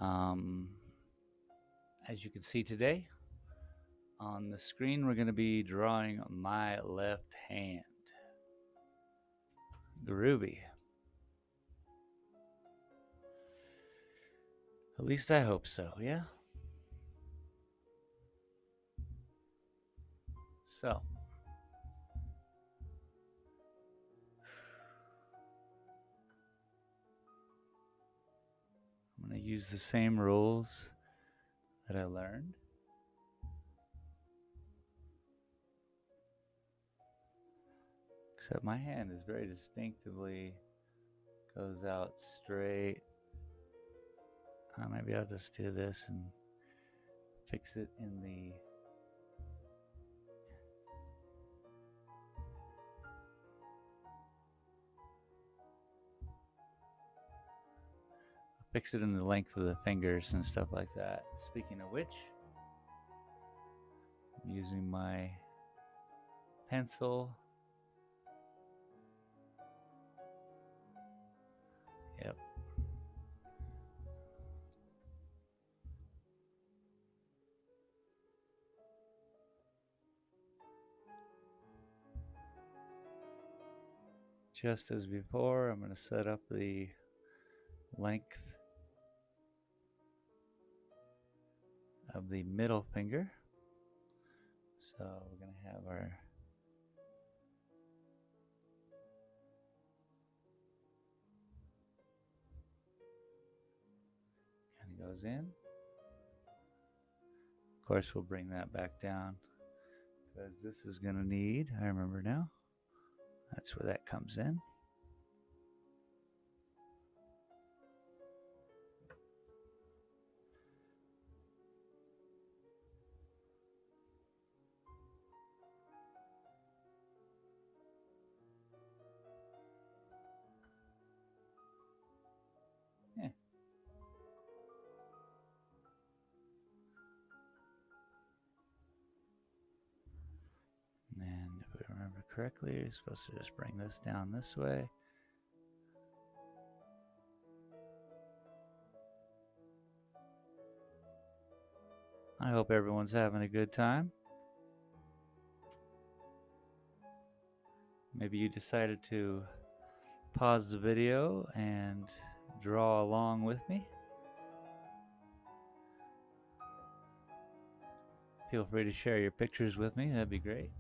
Um, as you can see today on the screen, we're going to be drawing my left hand. Groovy. At least I hope so, yeah? So, I'm going to use the same rules that I learned. Except my hand is very distinctively goes out straight. Maybe I'll just do this and fix it in the length of the fingers and stuff like that. Speaking of which, I'm using my pencil. Yep. Just as before, I'm going to set up the length of the middle finger. So we're going to have our kind of goes in. Of course, we'll bring that back down because this is going to need, I remember now, that's where that comes in. Yeah. And if we remember correctly, you're supposed to just bring this down this way. I hope everyone's having a good time. Maybe you decided to pause the video and draw along with me. Feel free to share your pictures with me, that'd be great.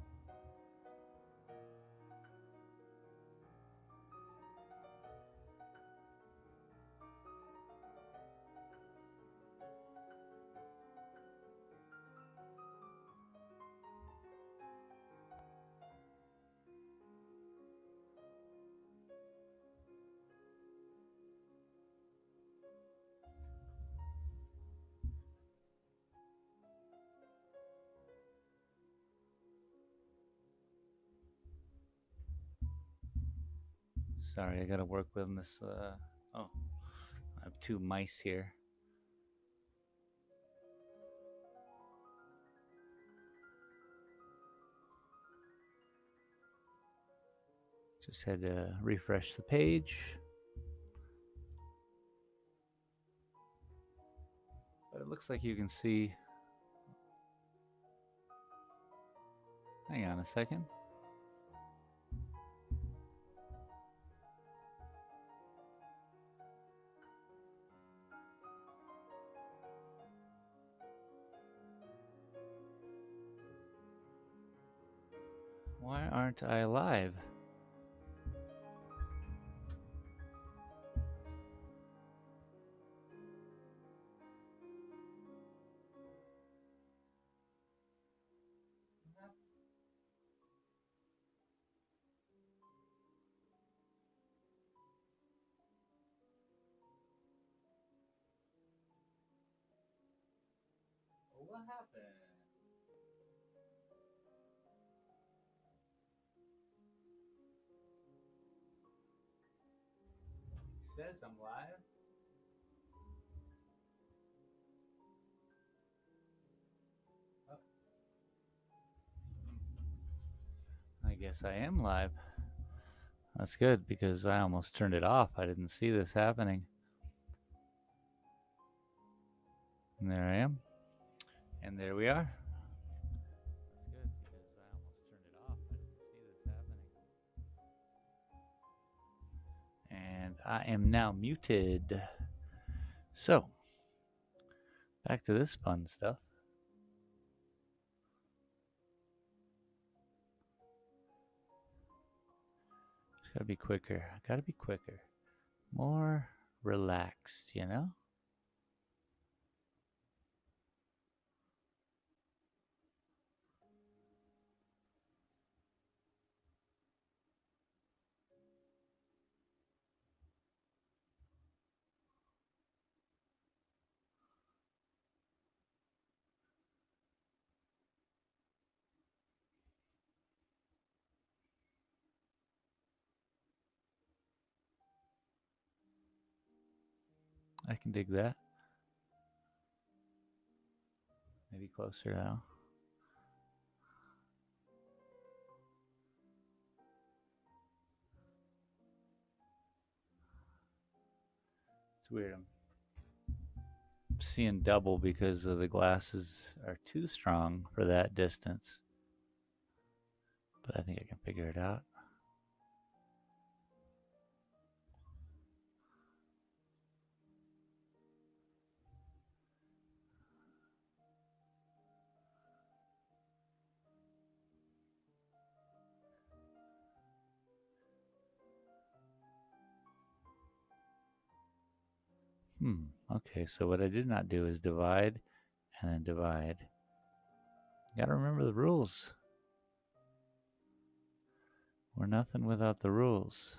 Sorry, I gotta work with this. Oh, I have two mice here. Just had to refresh the page. But it looks like you can see. Hang on a second. Why aren't I live? What happened? It says I'm live. Oh. I guess I am live. That's good because I almost turned it off. I didn't see this happening. And there I am. And there we are. That's good because I almost turned it off. I didn't see this happening. And I am now muted. So, back to this fun stuff. It's gotta be quicker. Gotta be quicker. More relaxed, you know? I can dig that. Maybe closer now. It's weird. I'm seeing double because the glasses are too strong for that distance. But I think I can figure it out. Okay, so what I did not do is divide and then divide. Gotta remember the rules. We're nothing without the rules.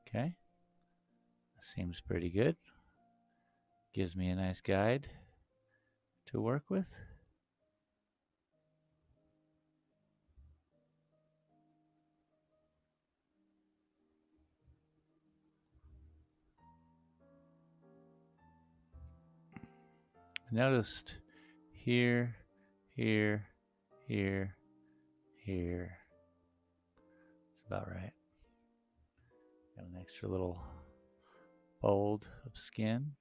Okay. Seems pretty good. Gives me a nice guide to work with. Noticed here, here, here, here. That's about right. Got an extra little fold of skin.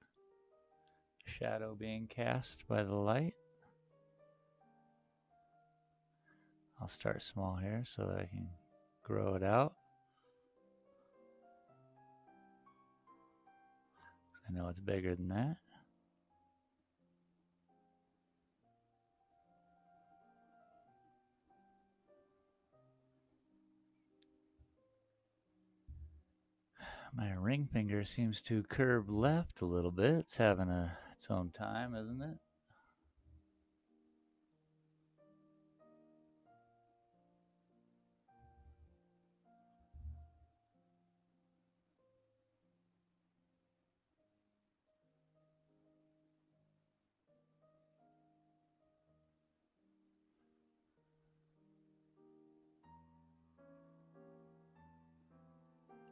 Shadow being cast by the light. I'll start small here so that I can grow it out. I know it's bigger than that. My ring finger seems to curve left a little bit. It's having its own time, isn't it?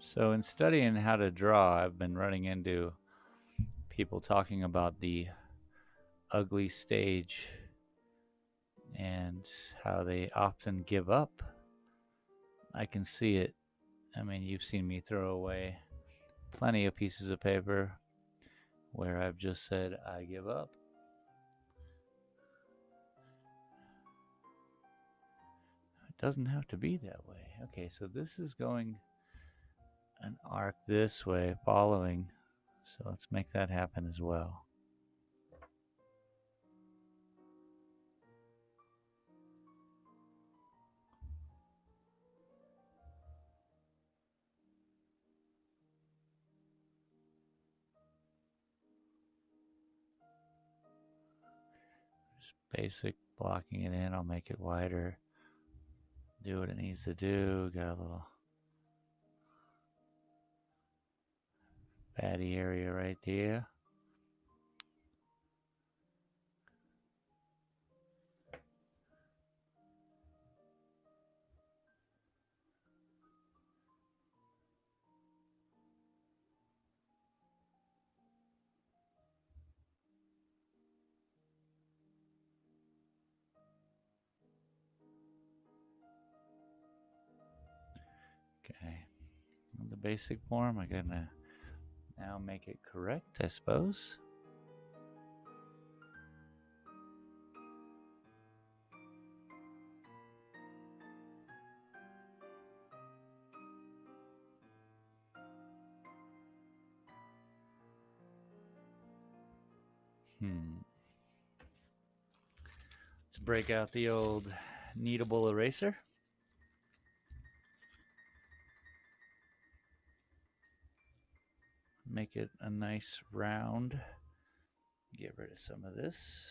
So in studying how to draw, I've been running into people talking about the ugly stage and how they often give up. I can see it. I mean, you've seen me throw away plenty of pieces of paper where I've just said, I give up. It doesn't have to be that way. Okay, so this is going an arc this way, following. So let's make that happen as well. Just basic blocking it in. I'll make it wider. Do what it needs to do. Got a little fatty area right there. Okay. The basic form, I'm gonna now make it correct, I suppose. Let's break out the old kneadable eraser. Make it a nice round. Get rid of some of this.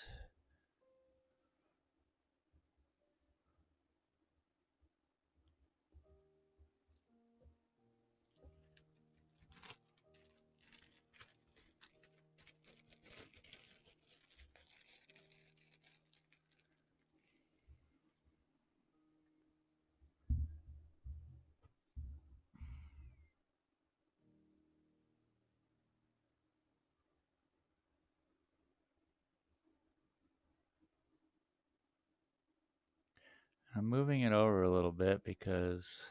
I'm moving it over a little bit because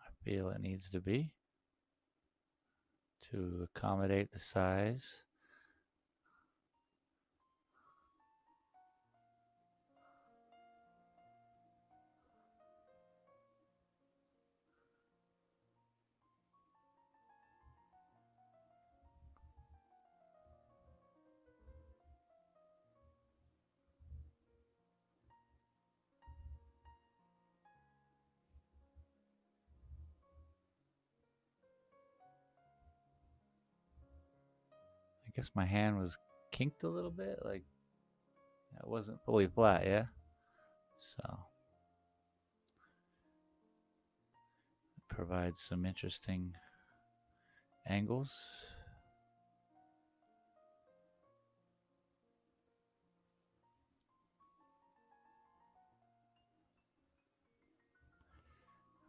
I feel it needs to be to accommodate the size. I guess my hand was kinked a little bit, like it wasn't fully flat, yeah? So it provides some interesting angles.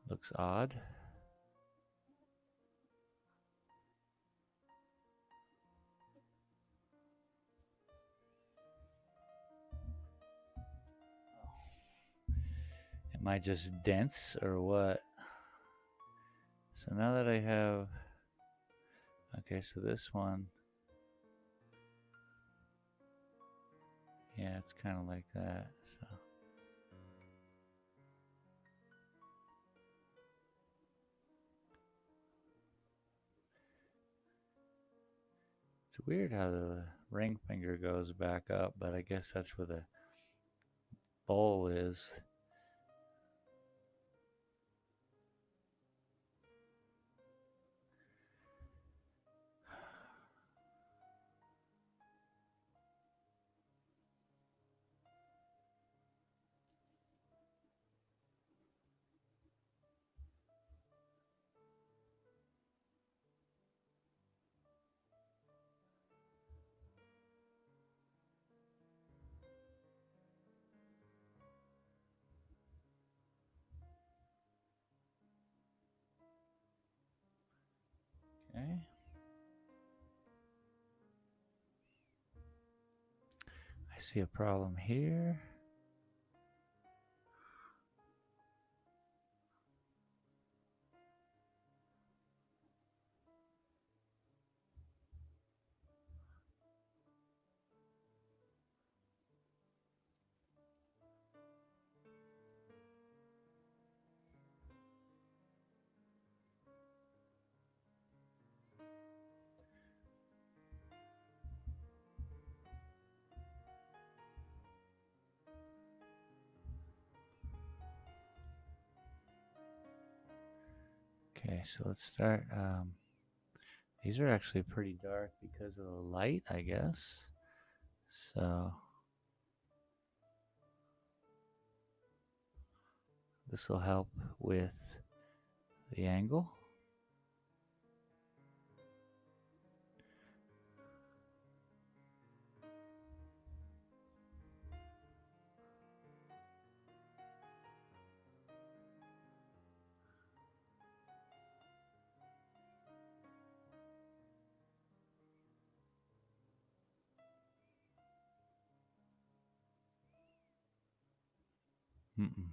Looks odd. Am I just dense or what? So now that I have, okay, so this one, yeah, it's kind of like that. So it's weird how the ring finger goes back up, but I guess that's where the bowl is. Okay. I see a problem here. Okay, so let's start. These are actually pretty dark because of the light, I guess. So this will help with the angle. Mm-mm.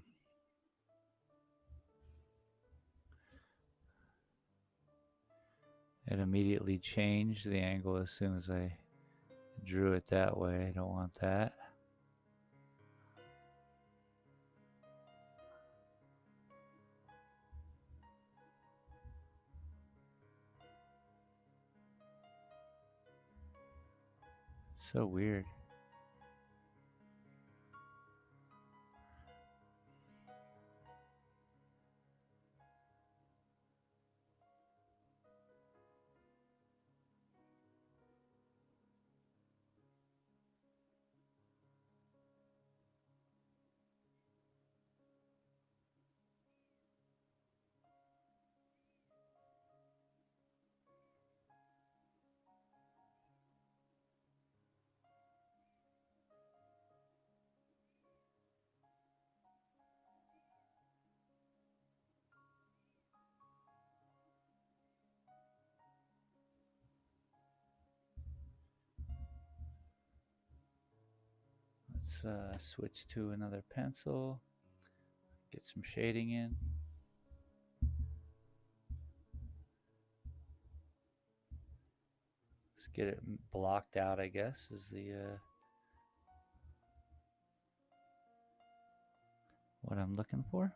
It immediately changed the angle as soon as I drew it that way. I don't want that. It's so weird. Let's switch to another pencil, get some shading in. Let's get it blocked out, I guess, is the what I'm looking for.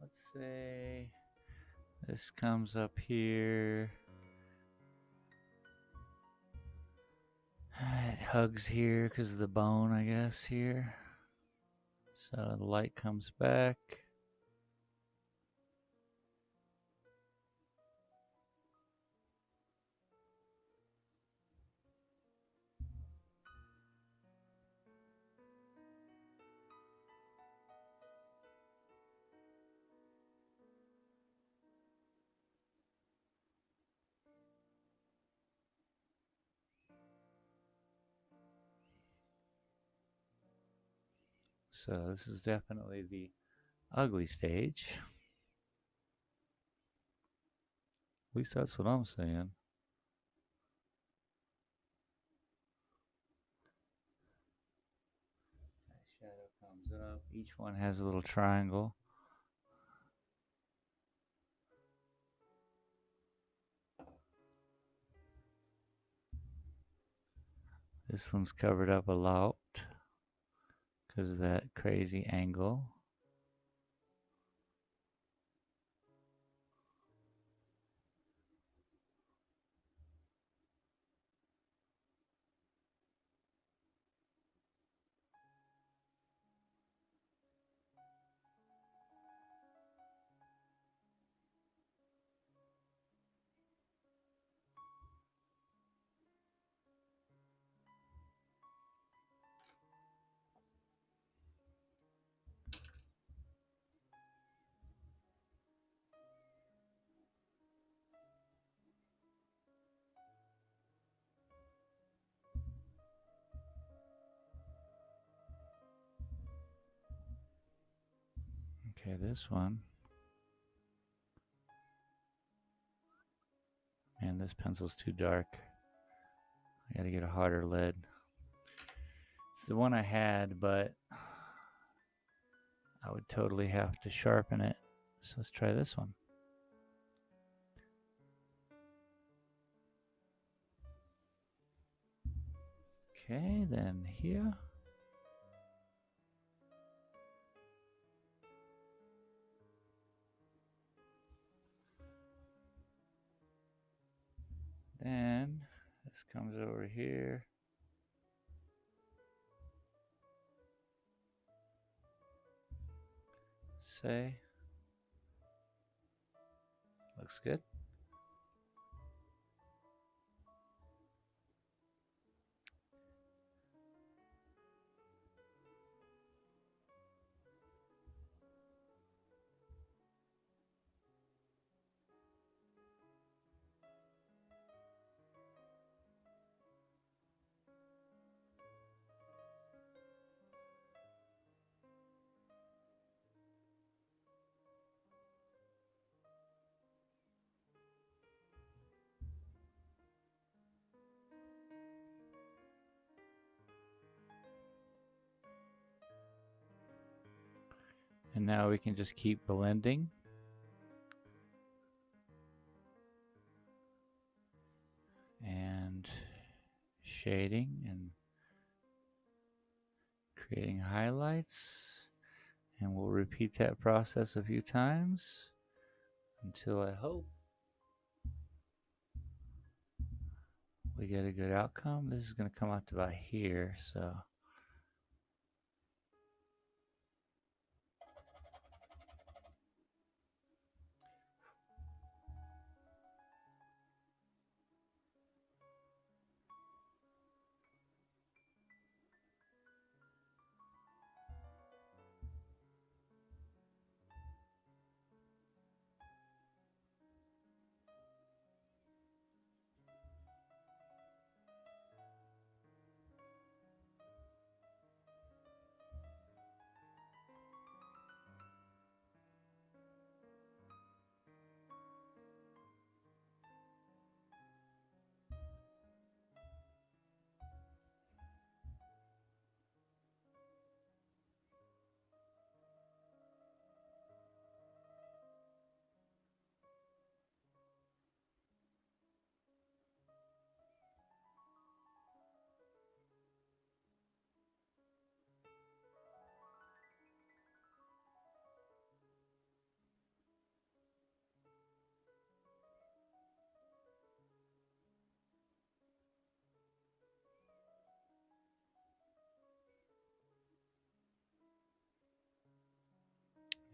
Let's say this comes up here. It hugs here because of the bone, I guess, here. So the light comes back. So this is definitely the ugly stage. At least that's what I'm saying. Shadow comes up. Each one has a little triangle. This one's covered up a lot because of that crazy angle. Okay, this one. Man, this pencil's too dark. I gotta get a harder lead. It's the one I had, but I would totally have to sharpen it. So let's try this one. Okay, then here. Then this comes over here. Say. Looks good. And now we can just keep blending. And shading and creating highlights. And we'll repeat that process a few times until I hope we get a good outcome. This is going to come out to about here, so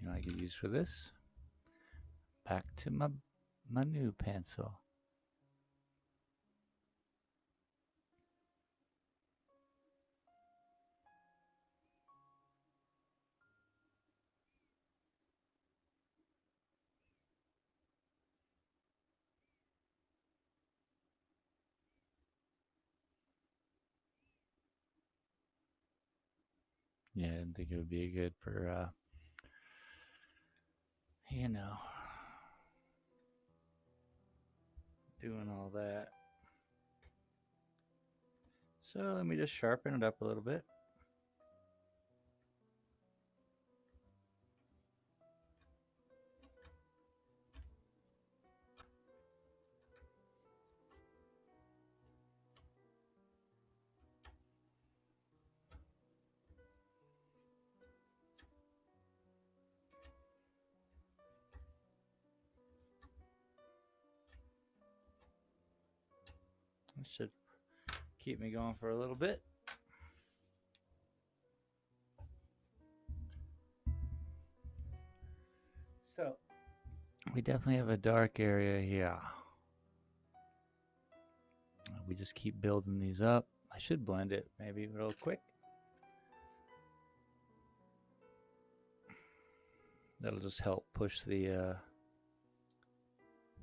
you know I could use for this. Back to my new pencil. Yeah, I didn't think it would be good for, you know, doing all that. So let me just sharpen it up a little bit. It should keep me going for a little bit. So we definitely have a dark area here. We just keep building these up. I should blend it maybe real quick. That'll just help push the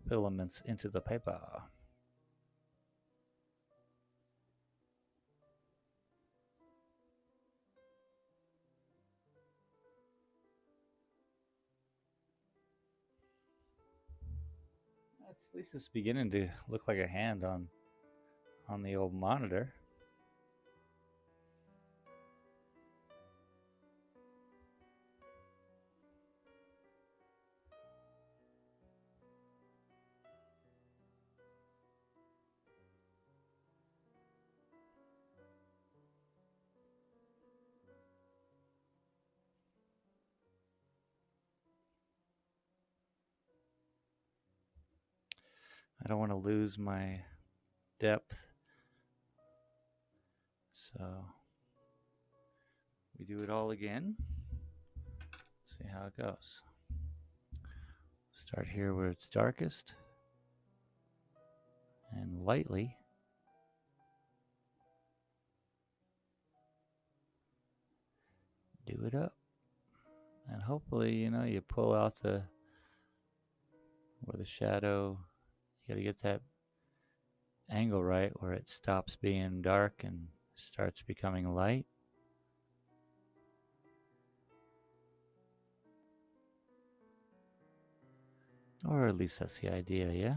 filaments into the paper. At least it's beginning to look like a hand on the old monitor. I don't want to lose my depth, so we do it all again. See how it goes. Start here where it's darkest and lightly do it up, and hopefully, you know, you pull out the where the shadow, you got to get that angle right where it stops being dark and starts becoming light. Or at least that's the idea, yeah?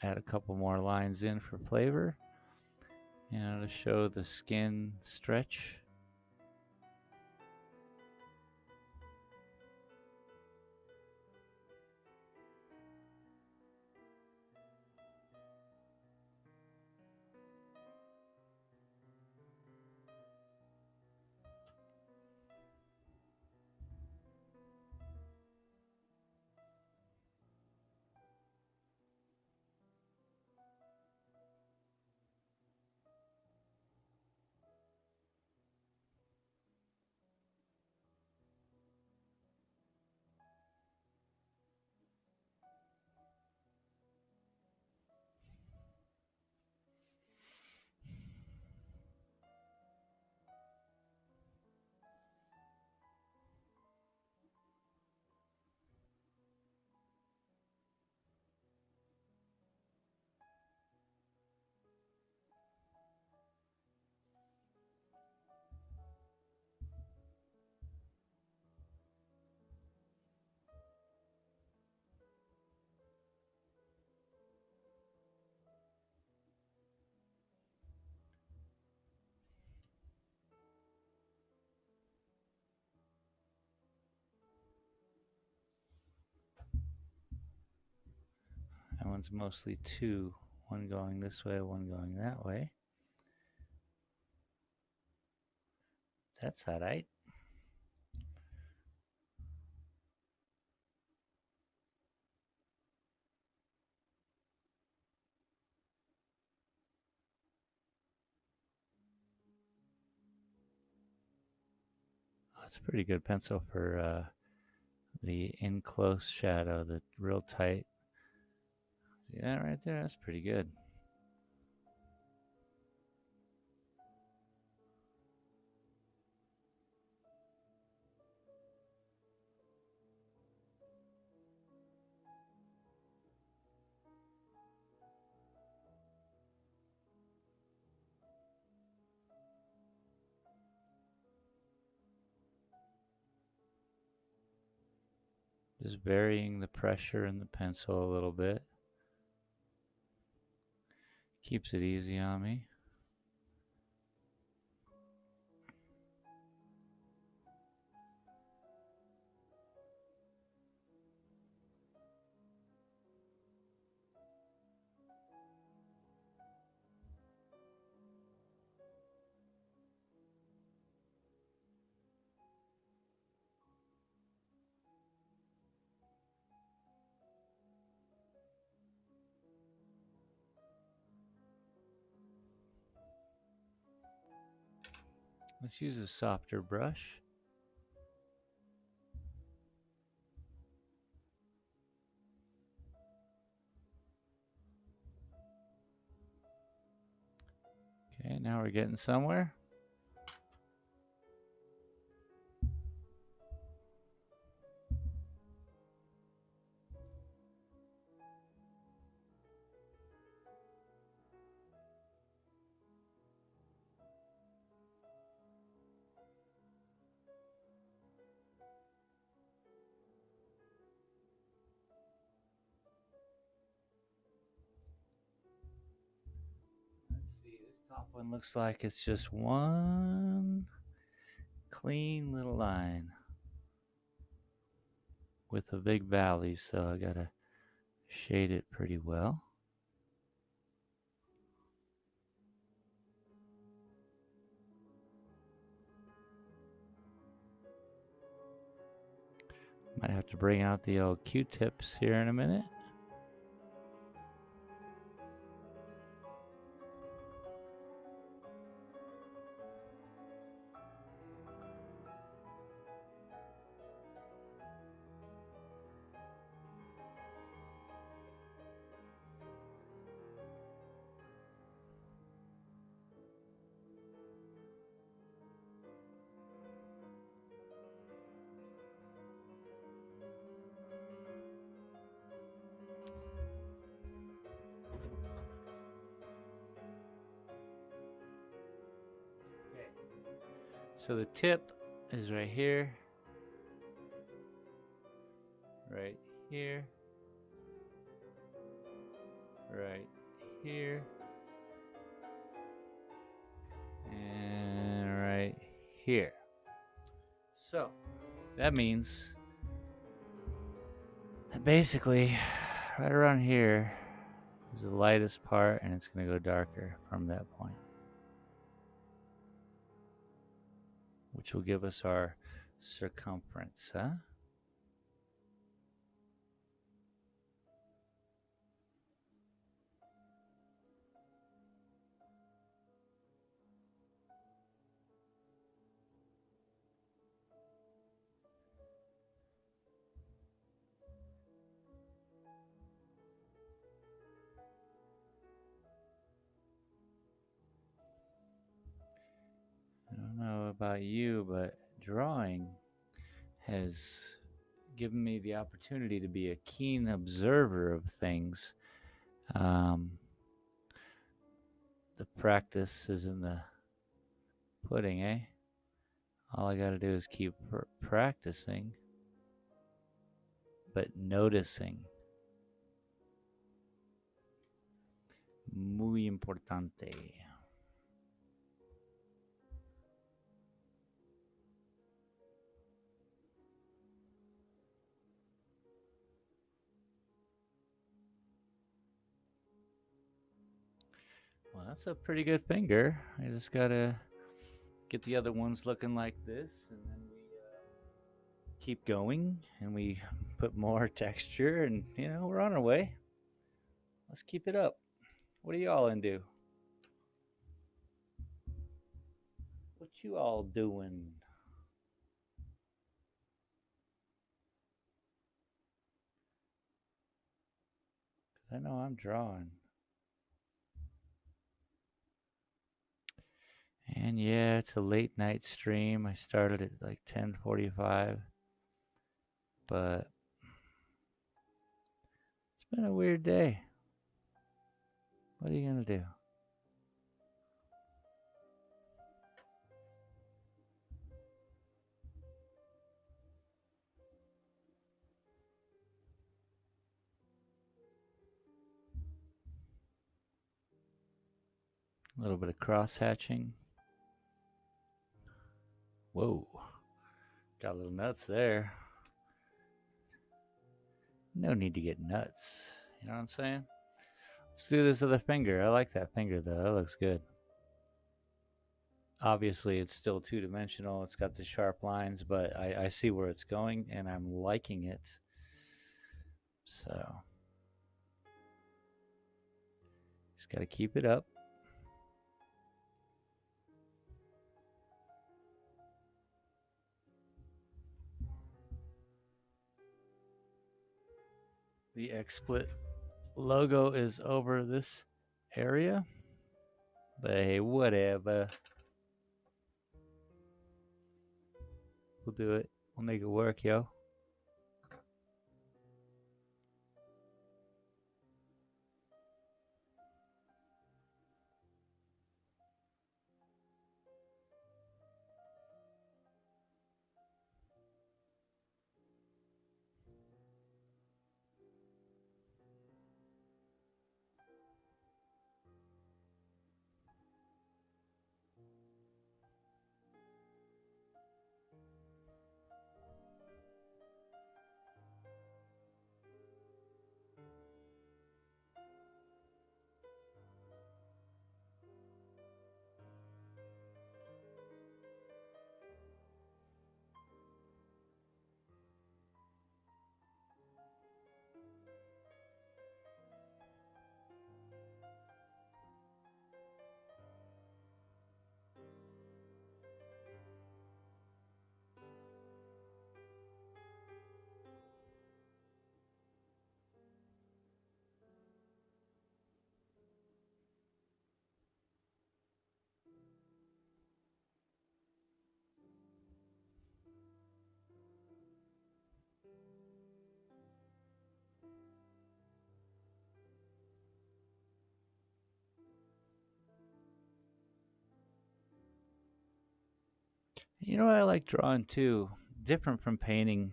add a couple more lines in for flavor, and to show the skin stretch. That one's mostly two, one going this way, one going that way. That's all right. That's a pretty good pencil for the in close shadow, the real tight. See that right there? That's pretty good. Just varying the pressure in the pencil a little bit. Keeps it easy on me. Let's use a softer brush. Okay, now we're getting somewhere. Let's see, this top one looks like it's just one clean little line with a big valley, so I gotta shade it pretty well. Might have to bring out the old Q-tips here in a minute. So the tip is right here, right here, right here, and right here. So that means that basically right around here is the lightest part, and it's going to go darker from that point, which will give us our circumference, huh? I don't know about you, but drawing has given me the opportunity to be a keen observer of things. Um, the practice is in the pudding, eh? All I gotta do is keep practicing, but noticing. Muy importante. Well, that's a pretty good finger. I just gotta get the other ones looking like this, and then we keep going, and we put more texture, and we're on our way. Let's keep it up. What are y'all into? What you all doing? Cause I know I'm drawing. And yeah, it's a late night stream. I started at like 10:45, but it's been a weird day. What are you gonna do? A little bit of cross hatching. Whoa, got a little nuts there. No need to get nuts. You know what I'm saying? Let's do this other finger. I like that finger though. That looks good. Obviously, it's still two-dimensional. It's got the sharp lines, but I see where it's going, and I'm liking it. So, just got to keep it up. The XSplit logo is over this area, but hey, whatever. We'll do it. We'll make it work, yo. You know what I like drawing too, different from painting,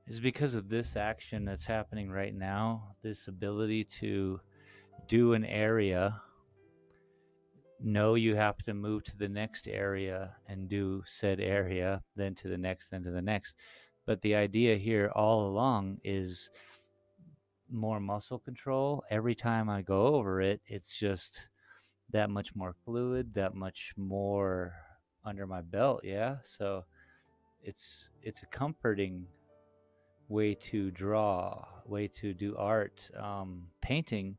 is because of this action that's happening right now, this ability to do an area, know you have to move to the next area and do said area, then to the next, then to the next. But the idea here all along is more muscle control. Every time I go over it, it's just that much more fluid, that much more under my belt. Yeah. So it's a comforting way to draw, way to do art. Painting,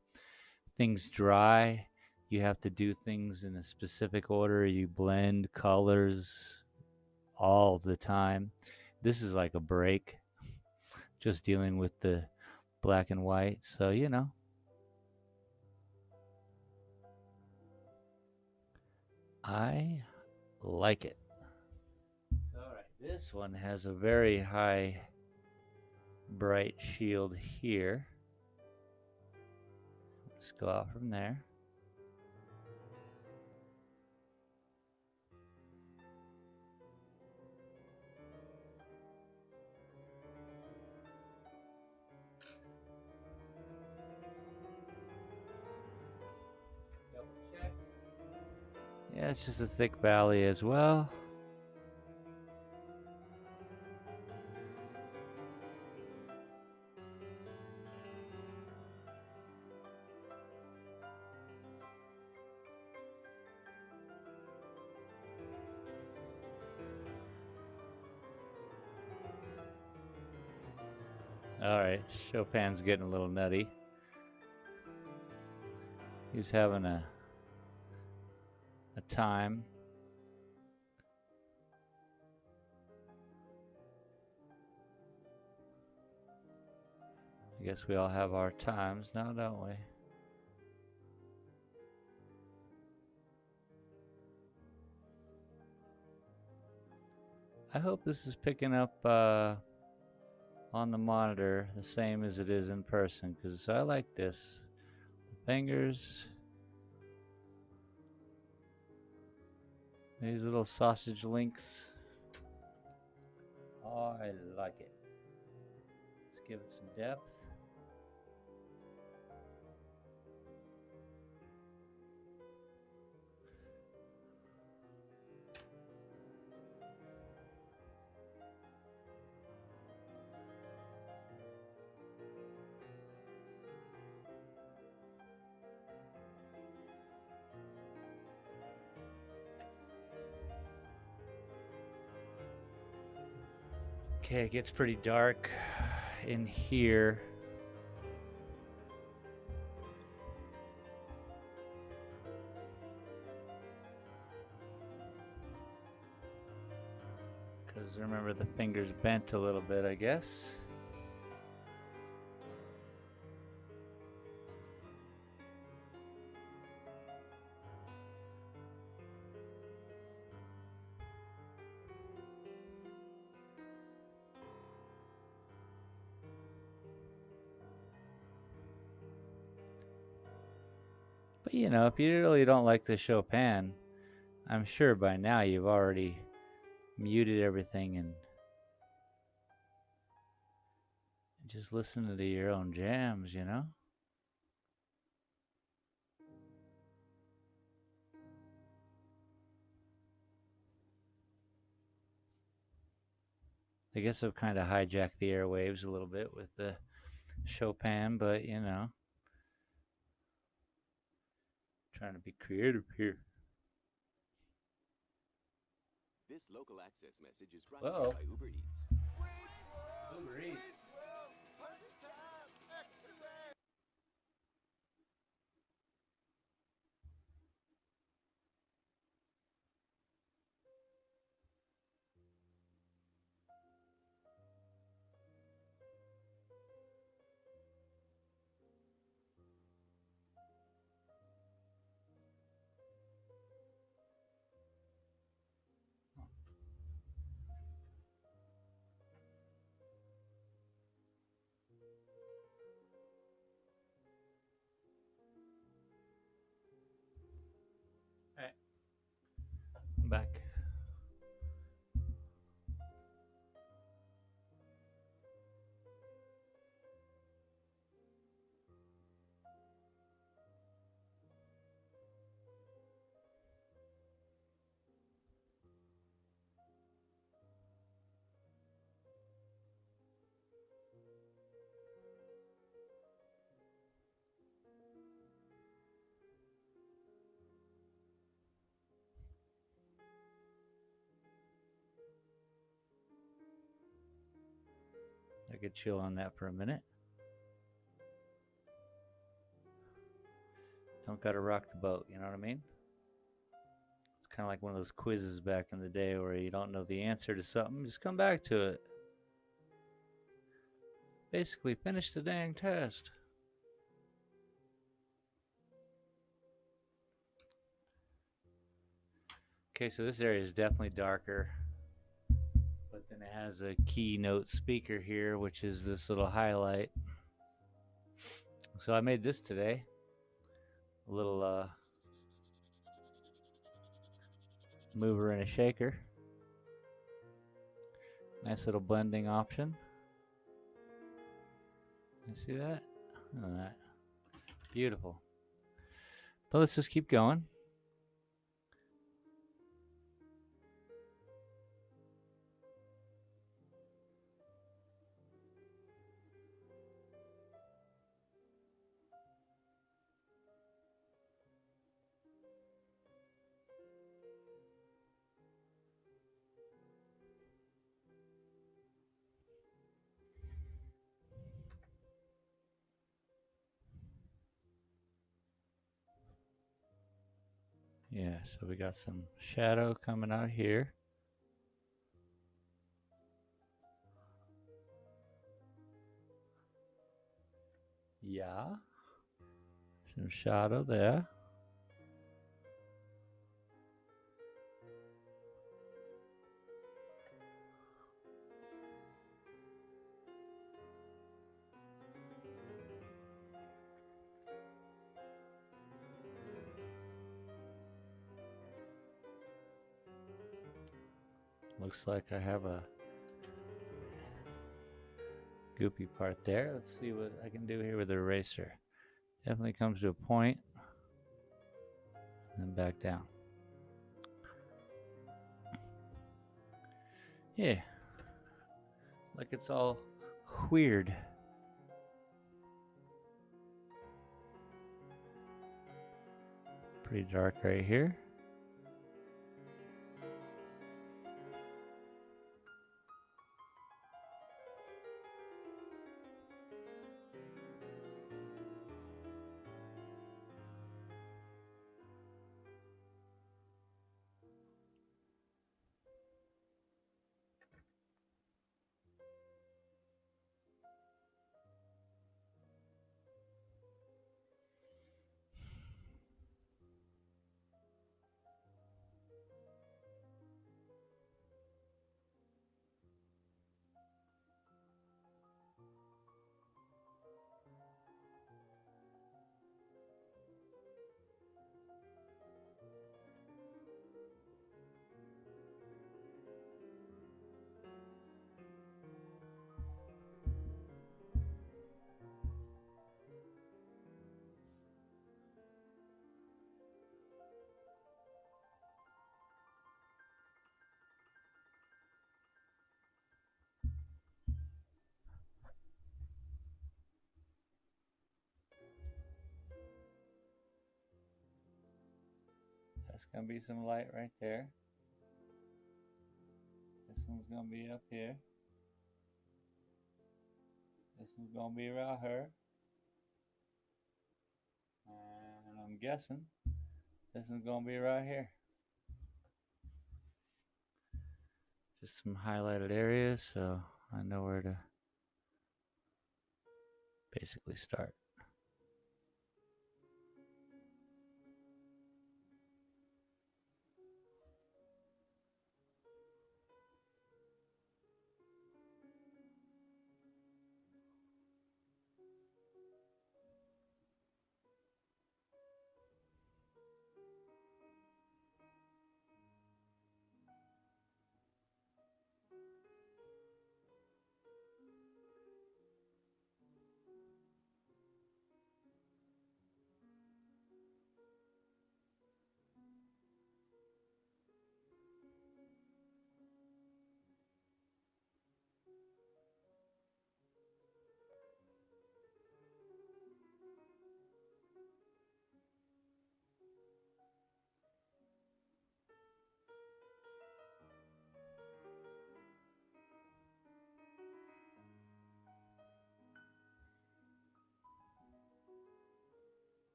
things dry. You have to do things in a specific order. You blend colors all the time. This is like a break, just dealing with the black and white. So, I like it. So, all right, this one has a very high bright shield here. Just go out from there. Double check. Yeah, it's just a thick valley as well. All right, Chopin's getting a little nutty. He's having a time. I guess we all have our times now, don't we? I hope this is picking up on the monitor the same as it is in person, because I like this. The fingers, these little sausage links. Oh, I like it. Let's give it some depth. Okay, it gets pretty dark in here. Because remember, the fingers bent a little bit, I guess. But if you really don't like the Chopin, I'm sure by now you've already muted everything and just listening to your own jams, I guess I've kind of hijacked the airwaves a little bit with the Chopin, but trying to be creative here. This local access message is brought to you by Uber Eats. Uber Eats. could chill on that for a minute. Don't gotta rock the boat, you know what I mean? It's kind of like one of those quizzes back in the day where you don't know the answer to something, just come back to it. Basically, finish the dang test. Okay, so this area is definitely darker, but then it has a keynote speaker here, which is this little highlight. So I made this today. A little mover and a shaker. Nice little blending option. You see that? Look at that. Beautiful. But let's just keep going. Yeah, so we got some shadow coming out here. Yeah. Some shadow there. Looks like I have a goopy part there. Let's see what I can do here with the eraser. Definitely comes to a point and then back down. Yeah. Like it's all weird. Pretty dark right here. That's gonna be some light right there. This one's gonna be up here. This one's gonna be right here. And I'm guessing this one's gonna be right here. Just some highlighted areas, so I know where to basically start.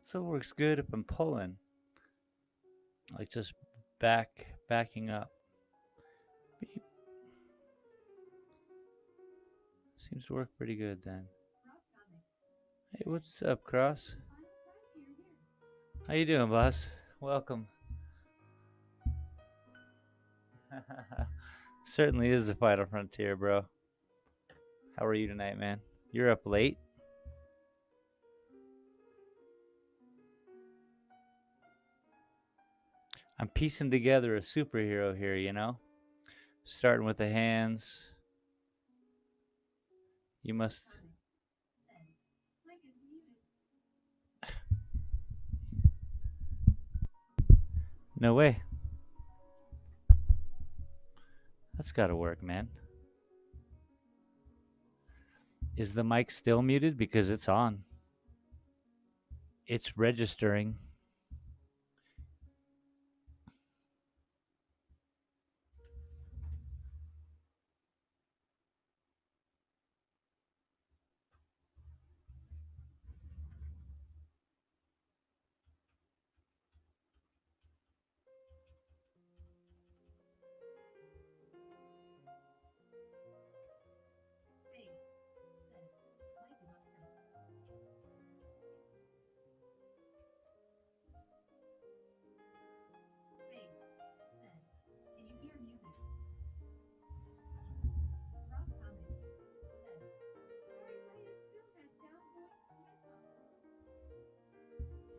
pencil works good if I'm pulling, like just backing up. Beep. Seems to work pretty good then. Hey, what's up, Cross? How you doing, boss? Welcome. Certainly is the final frontier, bro. How are you tonight, man? You're up late? I'm piecing together a superhero here, you know? Starting with the hands. You must... No way. That's gotta work, man. Is the mic still muted? Because it's on. It's registering.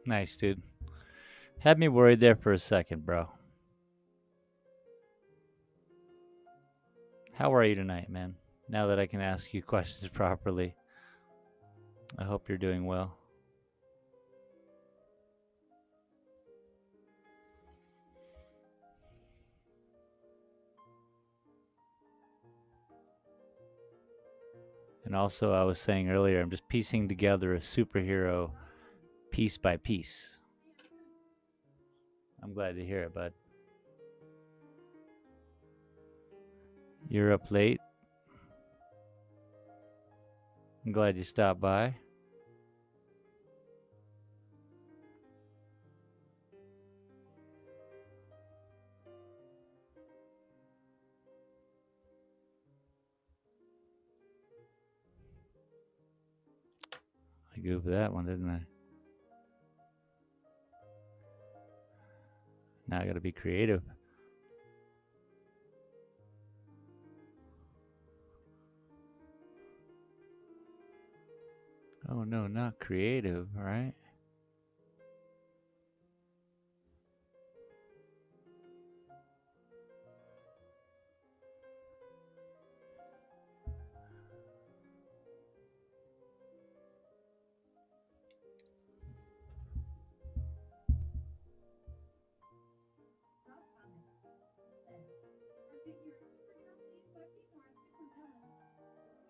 Nice, dude. Had me worried there for a second, bro. How are you tonight, man? Now that I can ask you questions properly, I hope you're doing well. And also, I was saying earlier, I'm just piecing together a superhero piece by piece. I'm glad to hear it, bud. You're up late. I'm glad you stopped by. I goofed that one, didn't I? Now I gotta be creative. Oh no, not creative, right?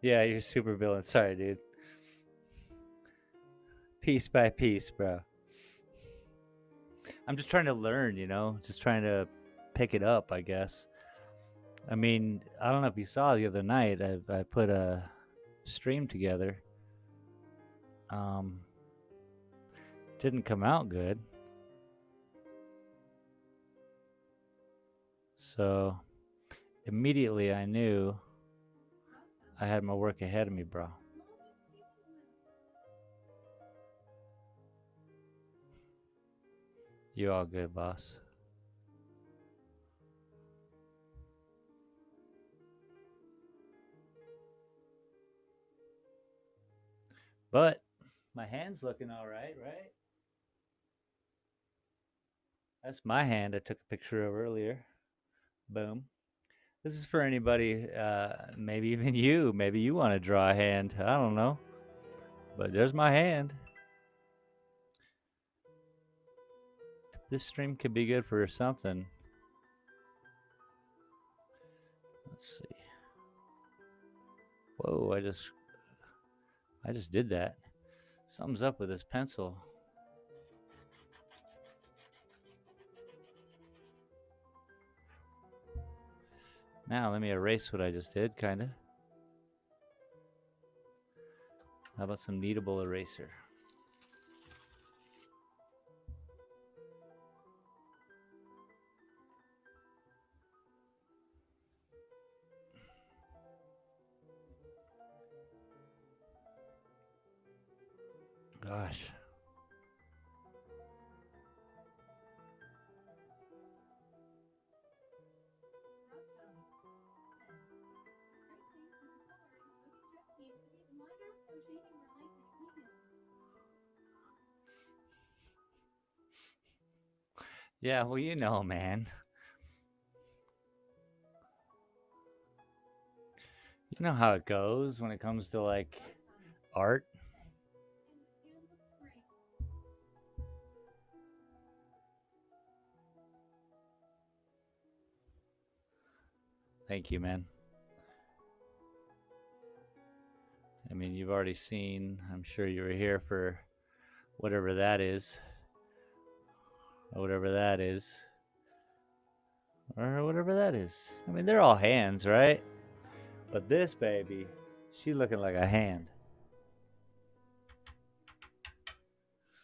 Yeah, you're super villain. Sorry, dude. Piece by piece, bro. I'm just trying to learn, you know? Just trying to pick it up, I guess. I mean, I don't know if you saw the other night, I put a stream together. Didn't come out good. So immediately I knew I had my work ahead of me, bro. You all good, boss. But my hand's looking all right, right? That's my hand I took a picture of earlier. Boom. This is for anybody, maybe even you. Maybe you want to draw a hand. I don't know. But there's my hand. This stream could be good for something. Let's see. Whoa, I just did that. Something's up with this pencil. Now let me erase what I just did, kinda. How about some kneadable eraser? gosh. Yeah, well, you know, man. You know how it goes when it comes to like art. Thank you, man. I mean, you've already seen, I'm sure you were here for whatever that is, or whatever that is, or whatever that is. I mean, they're all hands, right? But this baby, she looking like a hand.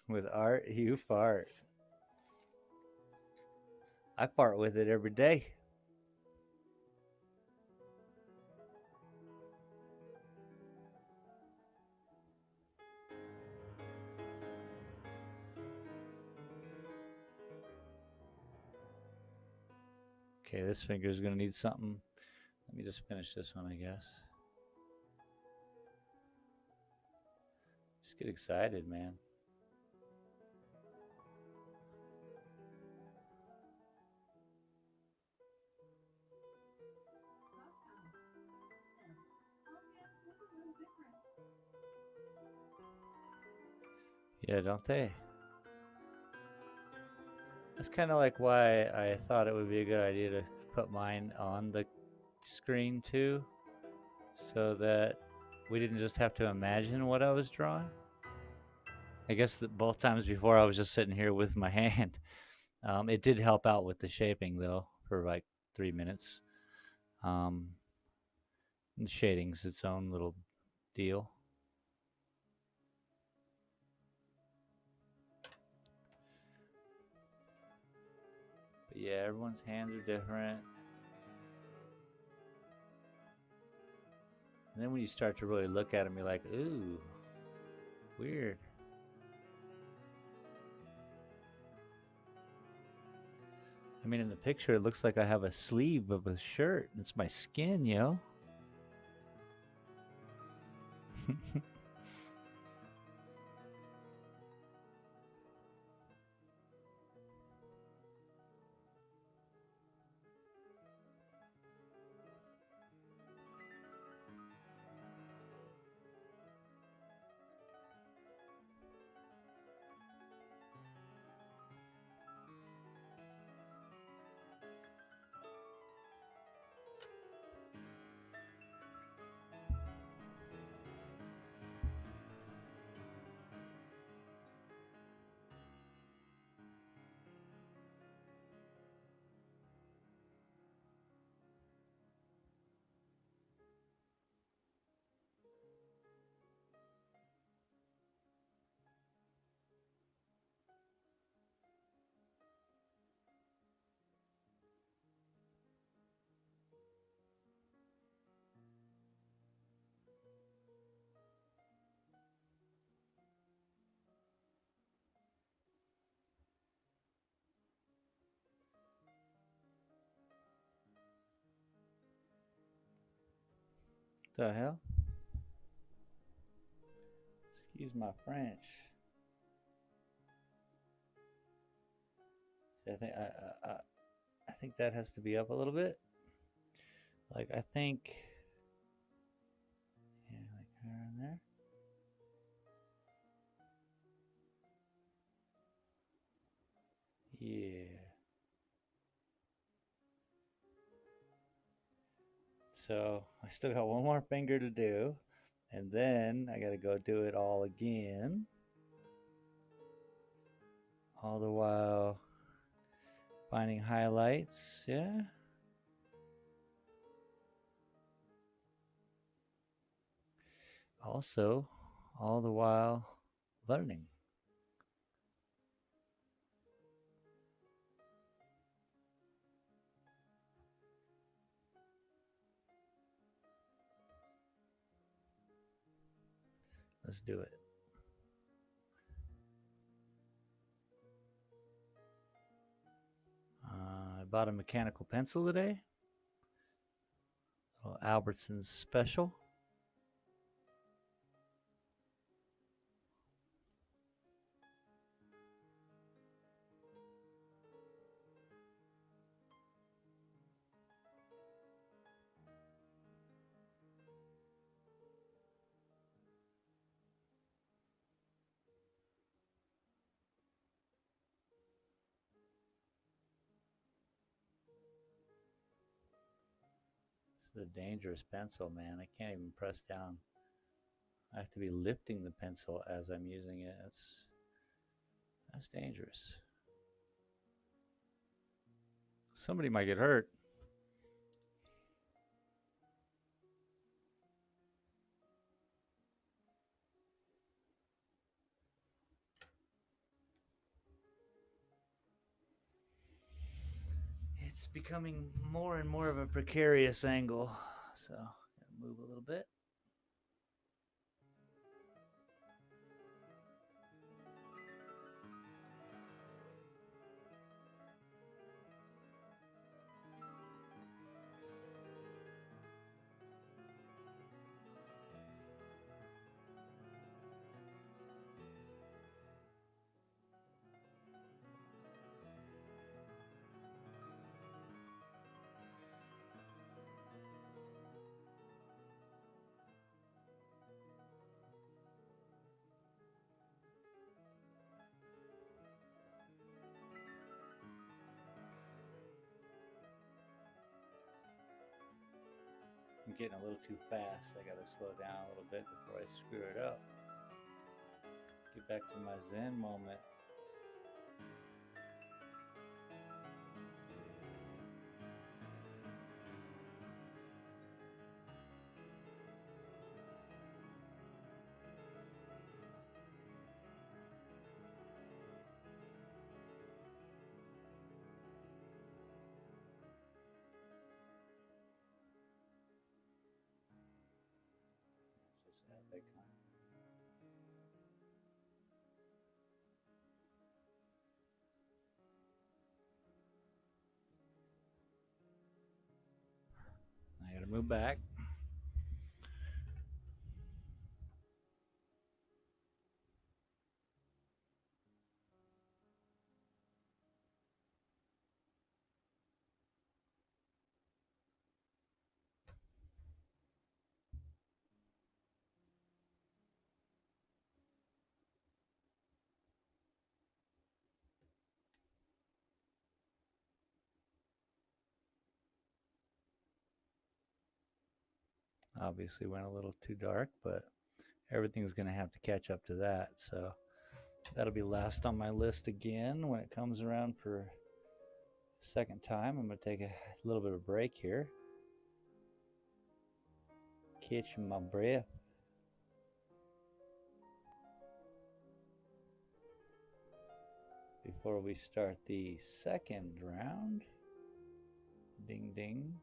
With art, you fart. I fart with it every day. Okay, this finger's gonna need something. Let me just finish this one, I guess. Just get excited, man. Yeah, don't they? That's kind of like why I thought it would be a good idea to put mine on the screen too, so that we didn't just have to imagine what I was drawing. I guess that both times before I was just sitting here with my hand. It did help out with the shaping though for like 3 minutes. Um, and shading's its own little deal. But yeah, everyone's hands are different. And then when you start to really look at them, you're like, ooh, weird. I mean, in the picture, it looks like I have a sleeve of a shirt. It's my skin, yo. The hell? Excuse my French. See, I think that has to be up a little bit. Like I think, yeah, like around there. Yeah. So I still got one more finger to do, and then I got to go do it all again. All the while finding highlights. Yeah. Also, all the while learning. Let's do it. bought a mechanical pencil today. A little Albertsons special. This is a dangerous pencil, man. I can't even press down. I have to be lifting the pencil as I'm using it. That's dangerous. Somebody might get hurt. It's becoming more and more of a precarious angle, so gotta move a little bit. I'm getting a little too fast. I gotta slow down a little bit before I screw it up. Get back to my Zen moment. Just add that kind. I gotta move back. Obviously went a little too dark, but everything's gonna have to catch up to that. So that'll be last on my list again when it comes around for a second time. I'm gonna take a little bit of a break here. Catch my breath. Before we start the second round. Ding ding.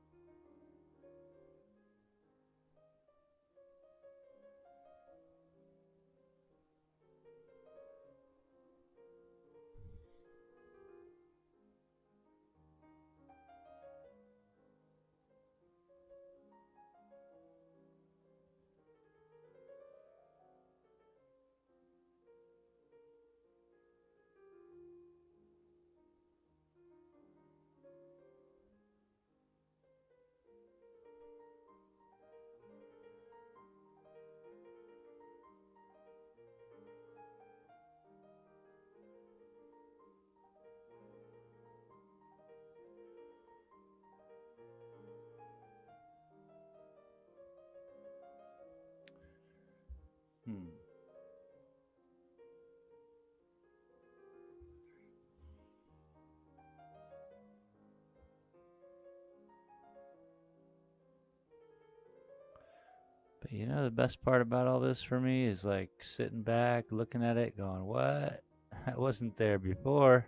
But you know, the best part about all this for me is like sitting back, looking at it, going, what? That wasn't there before.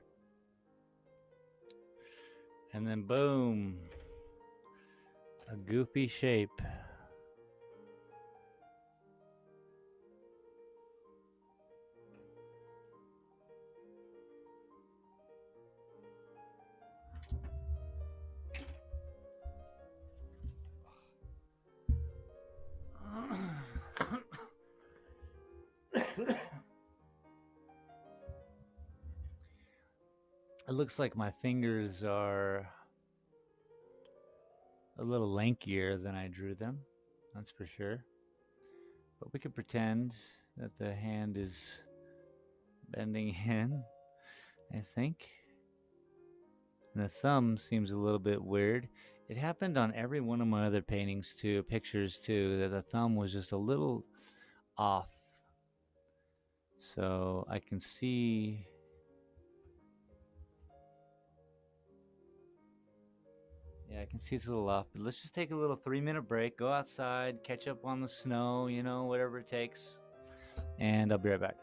And then boom, a goofy shape. It looks like my fingers are a little lankier than I drew them, that's for sure. But we could pretend that the hand is bending in, I think. And the thumb seems a little bit weird. It happened on every one of my other paintings too, pictures too, that the thumb was just a little off. So I can see. Yeah, I can see it's a little off, but let's just take a little 3-minute break, go outside, catch up on the snow, you know, whatever it takes, and I'll be right back.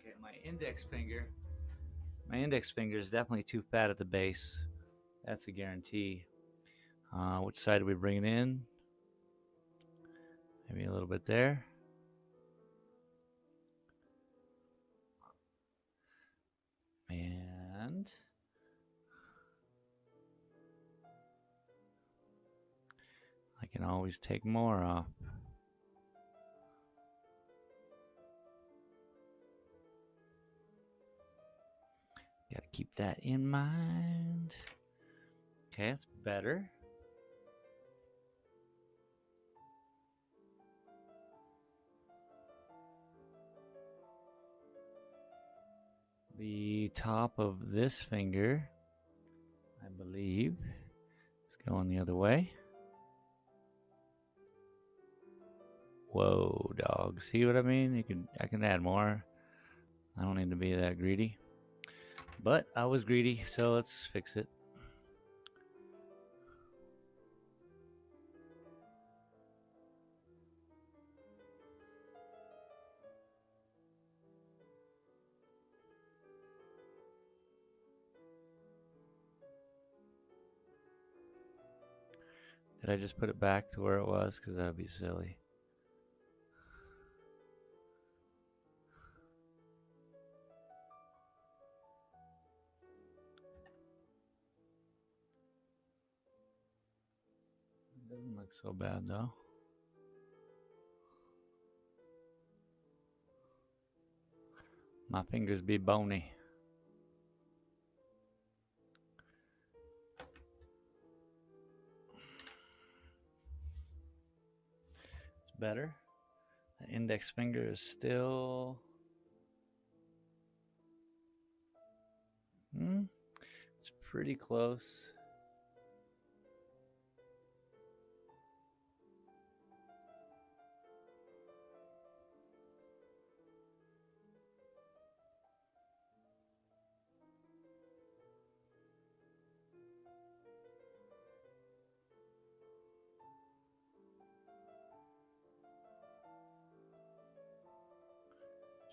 Okay, my index finger is definitely too fat at the base. That's a guarantee. Which side do we bring it in? Maybe a little bit there. And I can always take more off. Gotta keep that in mind. Okay, that's better. The top of this finger, I believe, is going the other way. Whoa, dog. See what I mean? I can add more. I don't need to be that greedy. But I was greedy, so let's fix it. Did I just put it back to where it was? Because that would be silly. It doesn't look so bad though. My fingers be bony. It's better. The index finger is still... It's pretty close.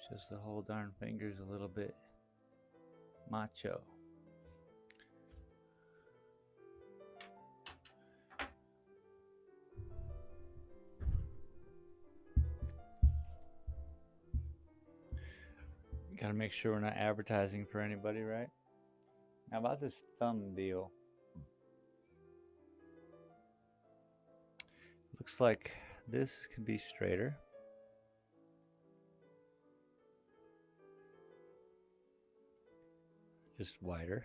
Just the whole darn finger's a little bit macho. Gotta make sure we're not advertising for anybody, right? Now about this thumb deal. looks like this can be straighter. Just wider.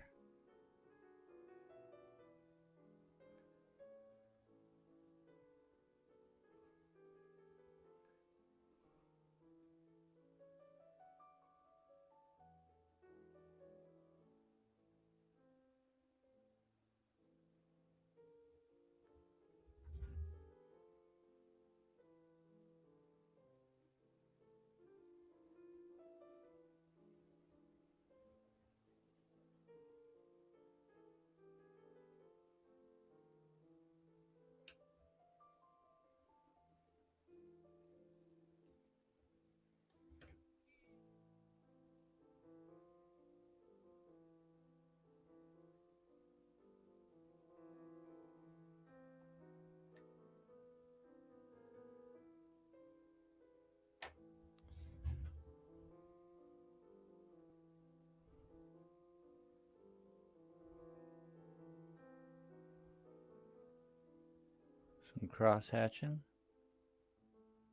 Some cross hatching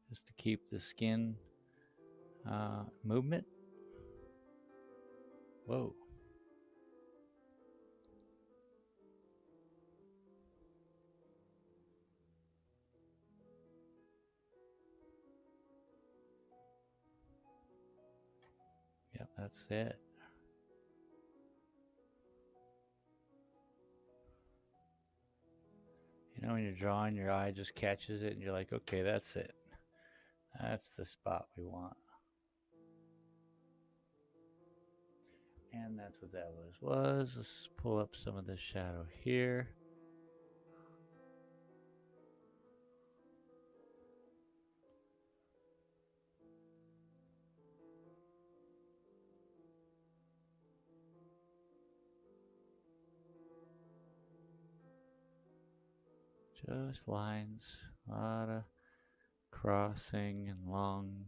just to keep the skin movement. Whoa. Yep, that's it. You know, when you're drawing, your eye just catches it and you're like, okay, that's it. That's the spot we want. And that's what that was. Let's pull up some of the shadow here. Just lines, a lot of crossing and long.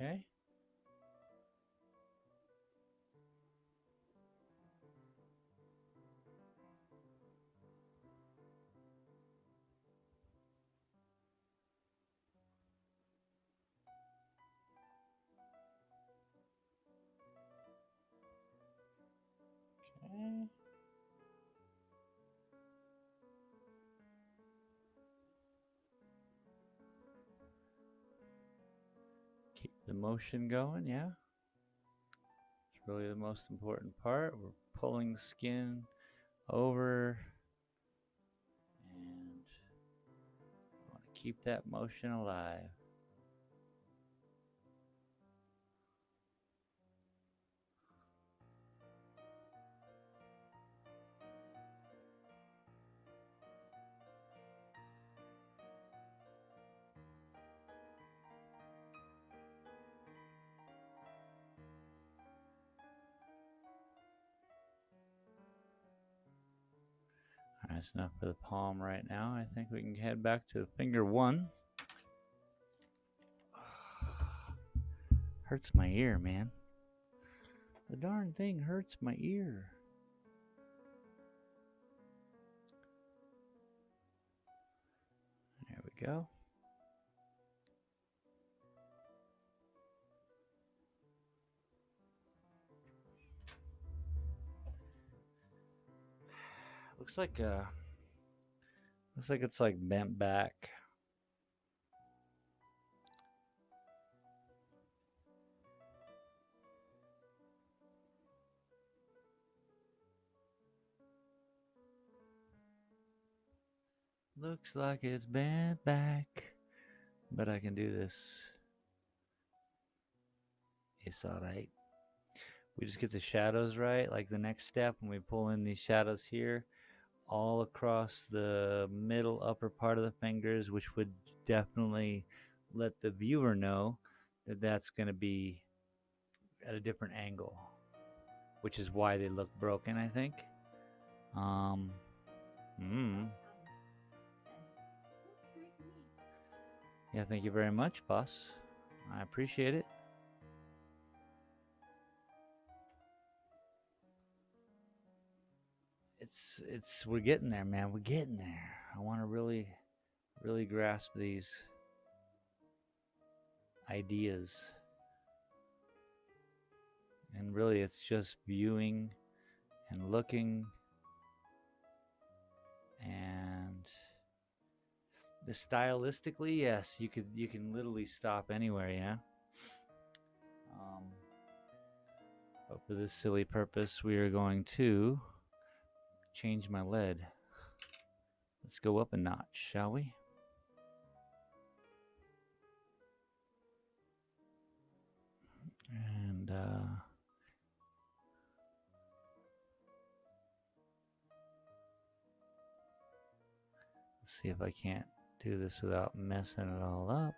Okay. Okay. Keep the motion going, yeah. It's really the most important part. We're pulling skin over and want to keep that motion alive. That's enough for the palm right now. I think we can head back to finger one. Hurts my ear, man. The darn thing hurts my ear. There we go. Looks like it's like bent back. Looks like it's bent back. But I can do this. It's alright. We just get the shadows right. Like the next step when we pull in these shadows here, all across the middle upper part of the fingers, which would definitely let the viewer know that's going to be at a different angle, which is why they look broken, I think. Um, Yeah, thank you very much, boss. I appreciate it. We're getting there, man. We're getting there. I want to really grasp these ideas. And really, it's just viewing and looking, and the stylistically, yes, you can literally stop anywhere, yeah. But for this silly purpose, we are going to change my lead. Let's go up a notch, shall we? And let's see if I can't do this without messing it all up.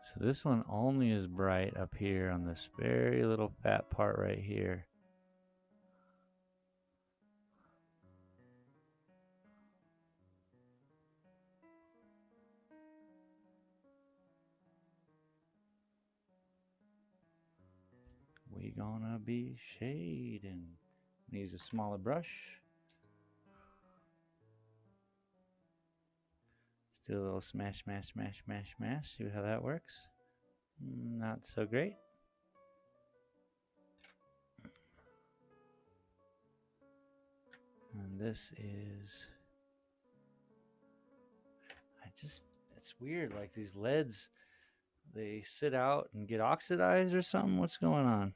So this one only is bright up here on this very little fat part right here. We gonna be shading. Use a smaller brush. Do a little smash, smash, smash, smash, smash. See how that works. Not so great. And this is, it's weird. Like these leads, they sit out and get oxidized or something. What's going on?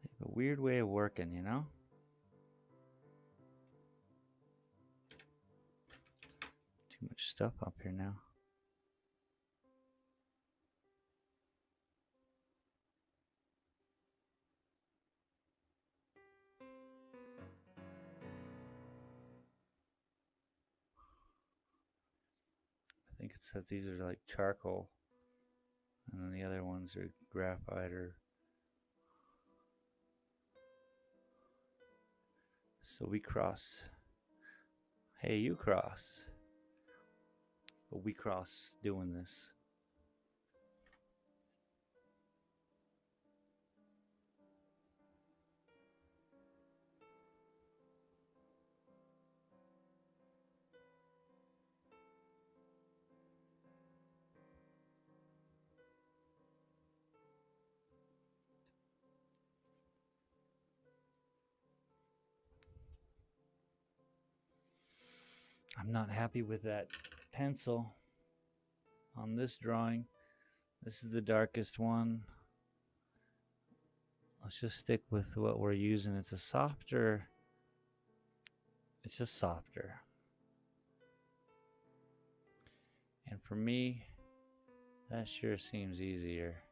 They have a weird way of working, you know? Too much stuff up here now. I think it says these are like charcoal, and then the other ones are graphite or. So we cross. Hey, you cross. But we cross doing this. I'm not happy with that pencil on this drawing. This is the darkest one. Let's just stick with what we're using. It's just softer. And for me, that sure seems easier.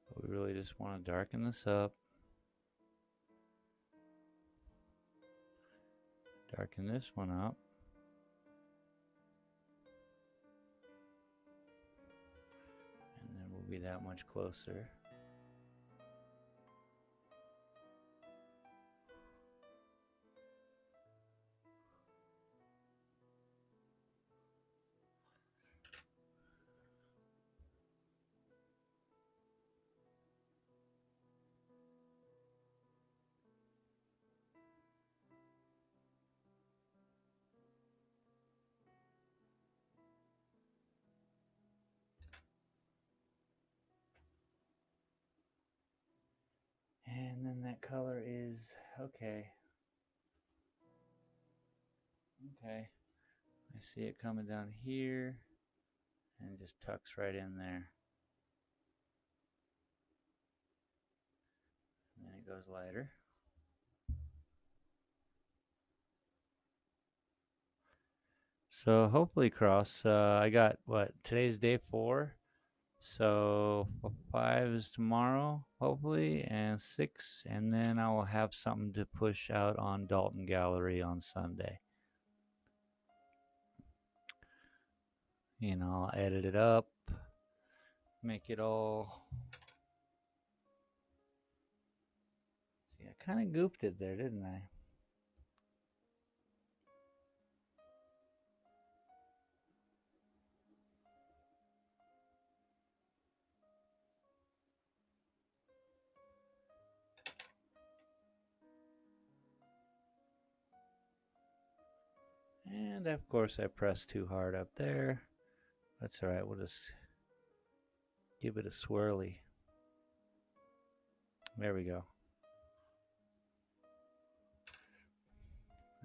But we really just want to darken this up. Darken this one up. And then we'll be that much closer. And then that color is okay. Okay. I see it coming down here and it just tucks right in there. And then it goes lighter. So hopefully, Cross. I got what today's day 4. So 5 is tomorrow, hopefully, and 6, and then I will have something to push out on Dalton Gallery on Sunday. I'll edit it up, make it all. See, I kind of gooped it there, didn't I? And of course I pressed too hard up there. That's alright, we'll just give it a swirly. There we go.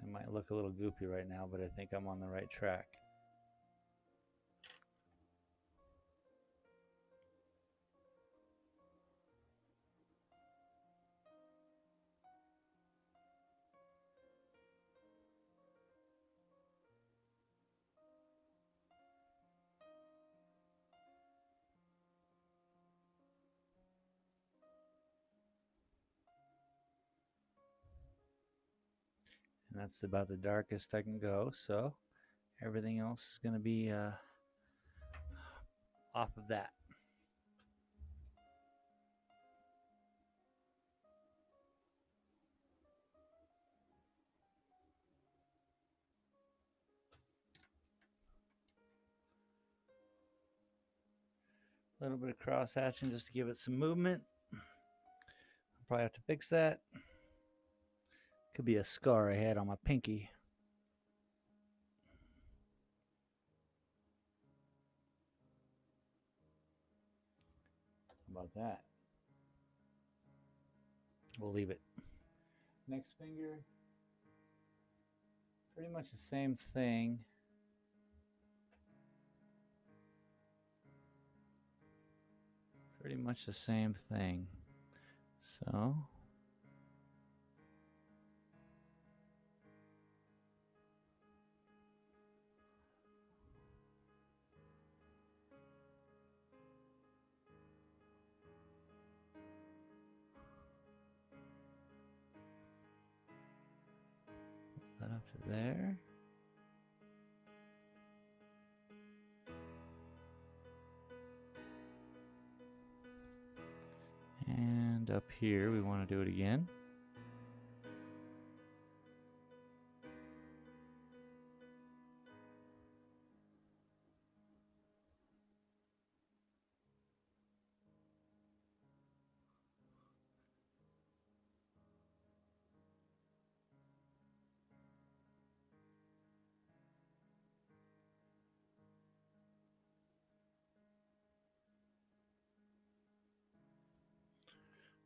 It might look a little goopy right now, but I think I'm on the right track. And that's about the darkest I can go, so everything else is going to be off of that. A little bit of cross hatching just to give it some movement. I'll probably have to fix that. Could be a scar I had on my pinky. How about that? We'll leave it. Next finger, pretty much the same thing. Pretty much the same thing. So that up to there. And up here, we want to do it again.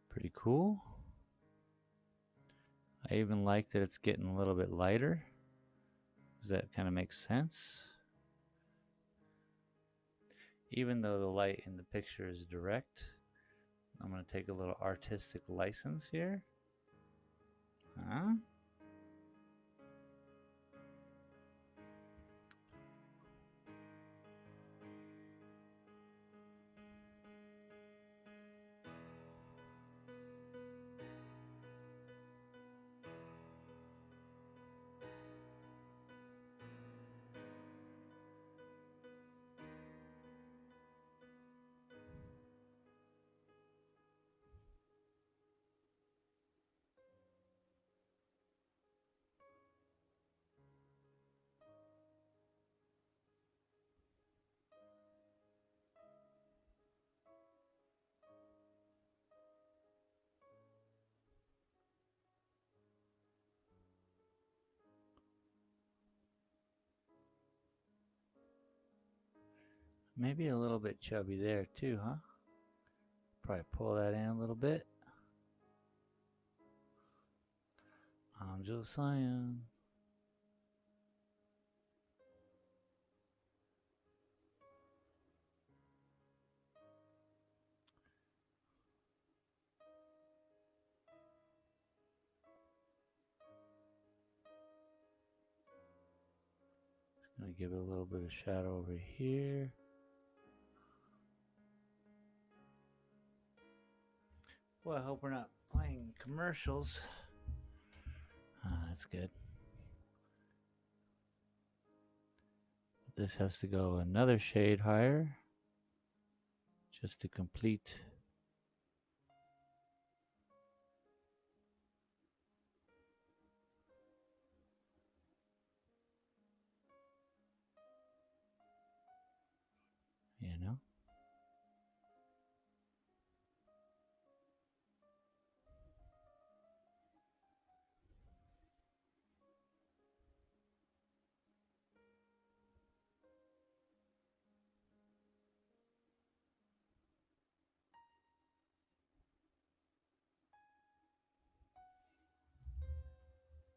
Pretty cool. I even like that it's getting a little bit lighter, because that kind of makes sense. Even though the light in the picture is direct, I'm going to take a little artistic license here. Maybe a little bit chubby there too, huh? Probably pull that in a little bit. I'm just saying. Just gonna to give it a little bit of shadow over here. Well, I hope we're not playing commercials. That's good. This has to go another shade higher just to complete. You know?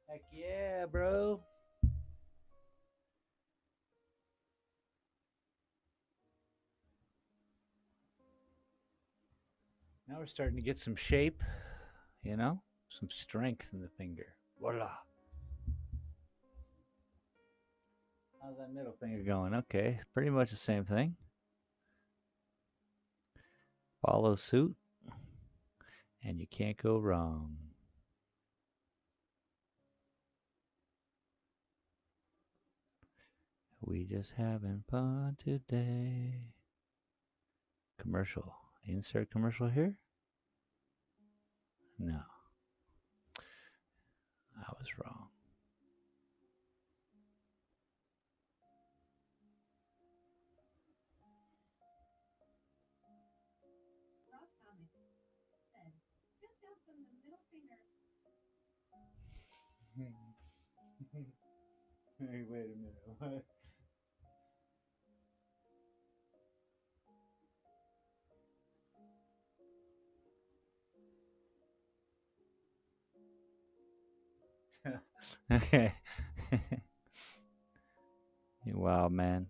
Heck yeah, bro. Now we're starting to get some shape, you know? Some strength in the finger. Voila. How's that middle finger going? Okay, pretty much the same thing. Follow suit, and you can't go wrong. We just having fun today. Commercial. Insert commercial here? No. I was wrong. Ross Comics said, just out from the middle finger. Hey, wait a minute. What? Okay. You wild man.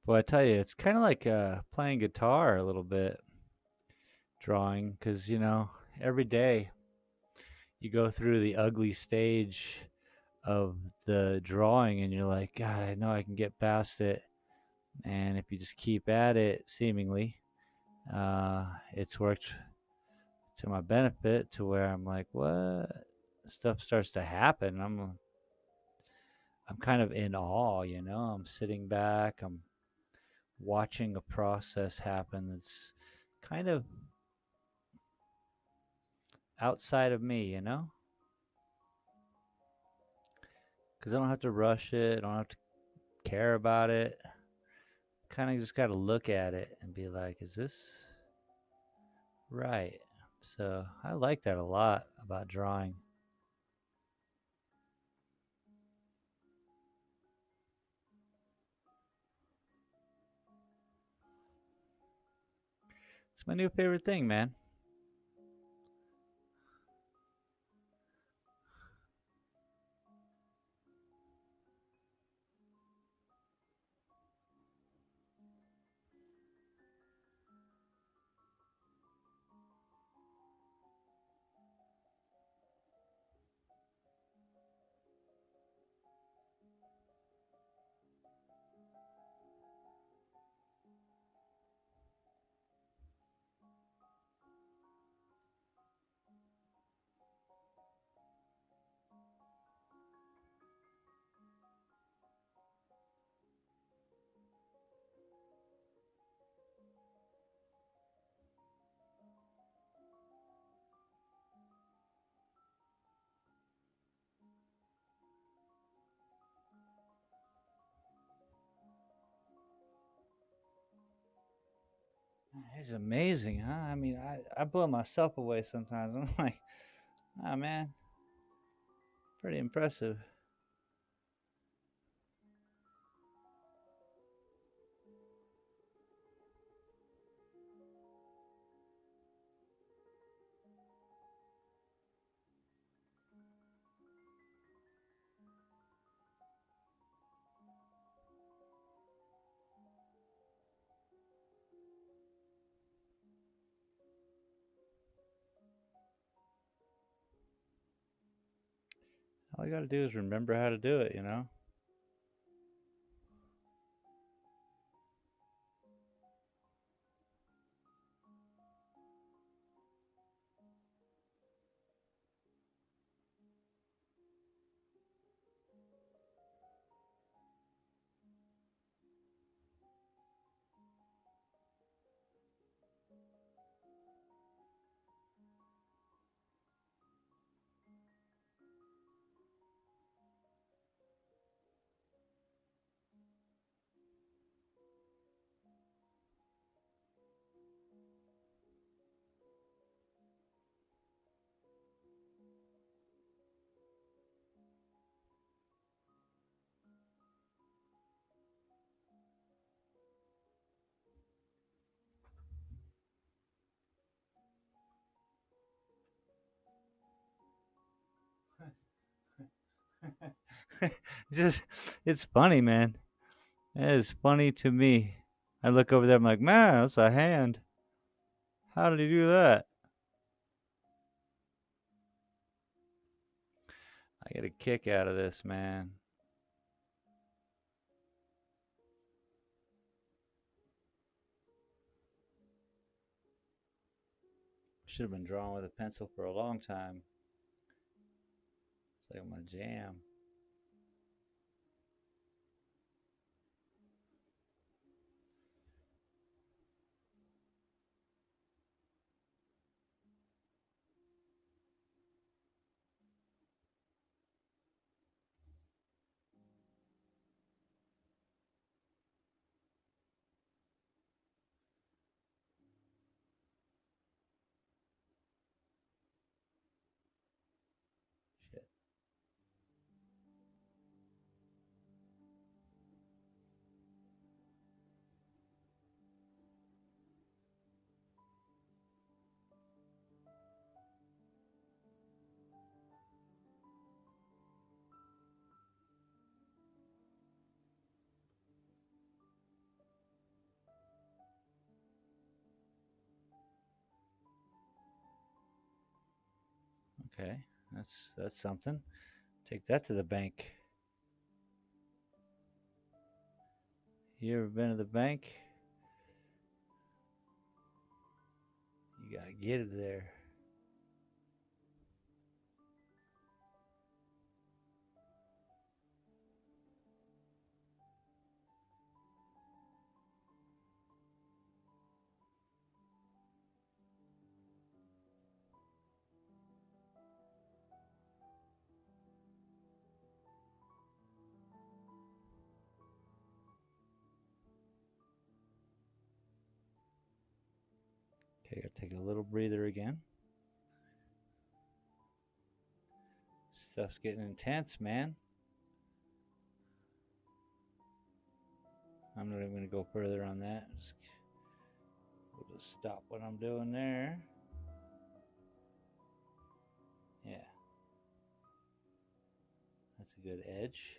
Well, I tell you, it's kind of like playing guitar a little bit, drawing, because, you know, every day you go through the ugly stage of the drawing and you're like, God, I know I can get past it. And if you just keep at it, seemingly, it's worked to my benefit to where I'm like, what? Stuff starts to happen. I'm kind of in awe, you know. I'm sitting back, I'm watching a process happen that's kind of outside of me, you know? Because I don't have to rush it, I don't have to care about it. Kind of just got to look at it and be like, is this right? So I like that a lot about drawing. It's my new favorite thing, man. It's amazing, huh? I mean, I blow myself away sometimes. I'm like, oh man, pretty impressive. All I gotta do is remember how to do it, you know? Just, it's funny, man. It is funny to me. I look over there, I'm like, man, that's a hand. How did he do that? I get a kick out of this, man. Should have been drawing with a pencil for a long time. It's like my jam. Shit. Okay, that's something. Take that to the bank. You ever been to the bank? You gotta get it there. Okay, gotta take a little breather again. Stuff's getting intense, man. I'm not even gonna go further on that. We'll just stop what I'm doing there. Yeah. That's a good edge.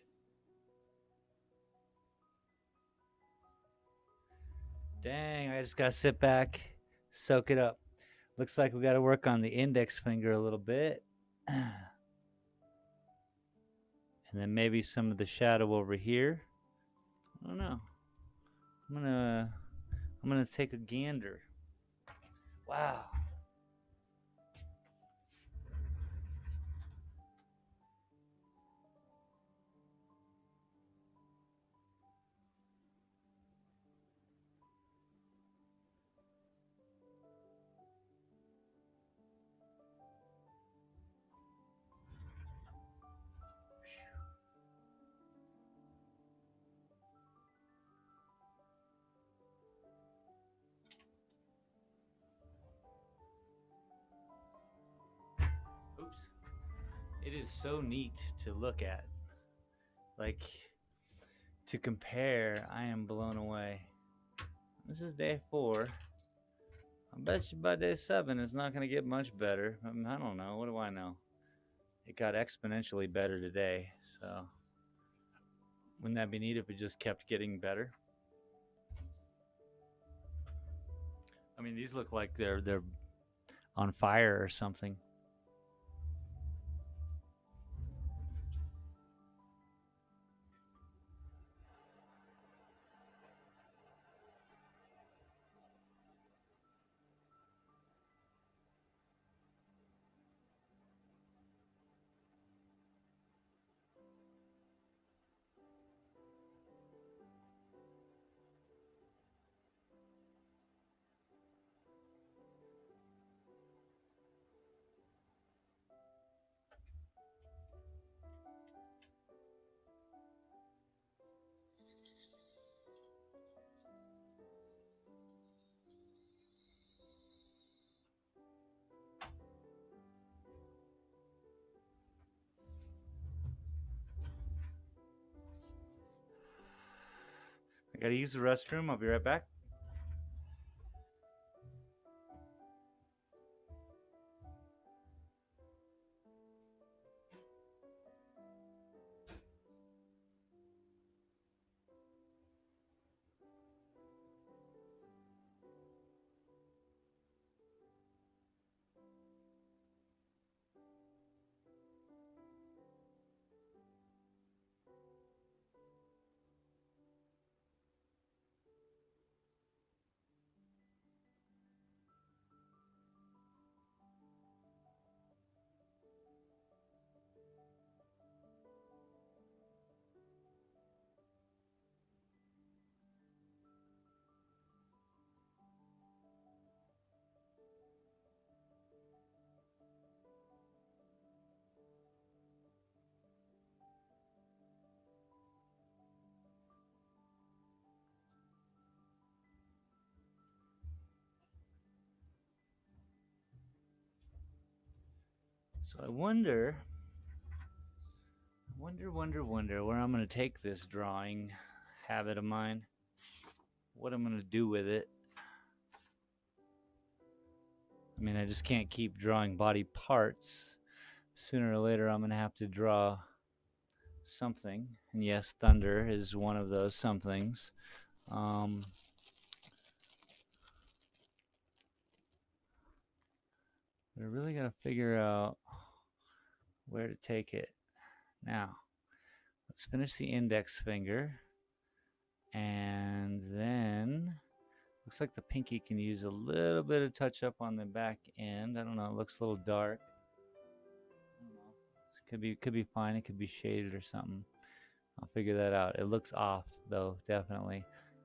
Dang, I just gotta sit back, soak it up. Looks like we gotta work on the index finger a little bit. And then maybe some of the shadow over here. I don't know. I'm gonna take a gander. Wow. Oops. It is so neat to look at. Like, to compare, I am blown away. This is day 4. I bet you by day 7 it's not going to get much better. I don't know. What do I know? It got exponentially better today, so wouldn't that be neat if it just kept getting better? I mean, these look like they're on fire or something. gotta use the restroom. I'll be right back. So I wonder where I'm going to take this drawing habit of mine. What I'm going to do with it. I mean, I just can't keep drawing body parts. Sooner or later, I'm going to have to draw something. And yes, thunder is one of those somethings. But I really got to figure out where to take it. Now, let's finish the index finger. And then, looks like the pinky can use a little bit of touch up on the back end. I don't know, it looks a little dark. I don't know. This could be fine, it could be shaded or something. I'll figure that out. It looks off though, definitely.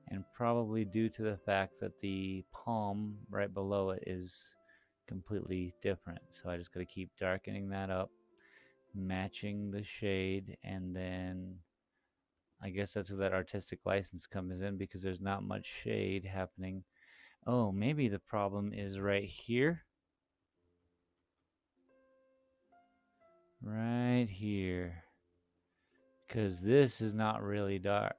And probably due to the fact that the palm right below it is completely different. So I just gotta keep darkening that up, matching the shade, and then I guess that's where that artistic license comes in, because there's not much shade happening. Oh, maybe the problem is right here. Right here. Because this is not really dark.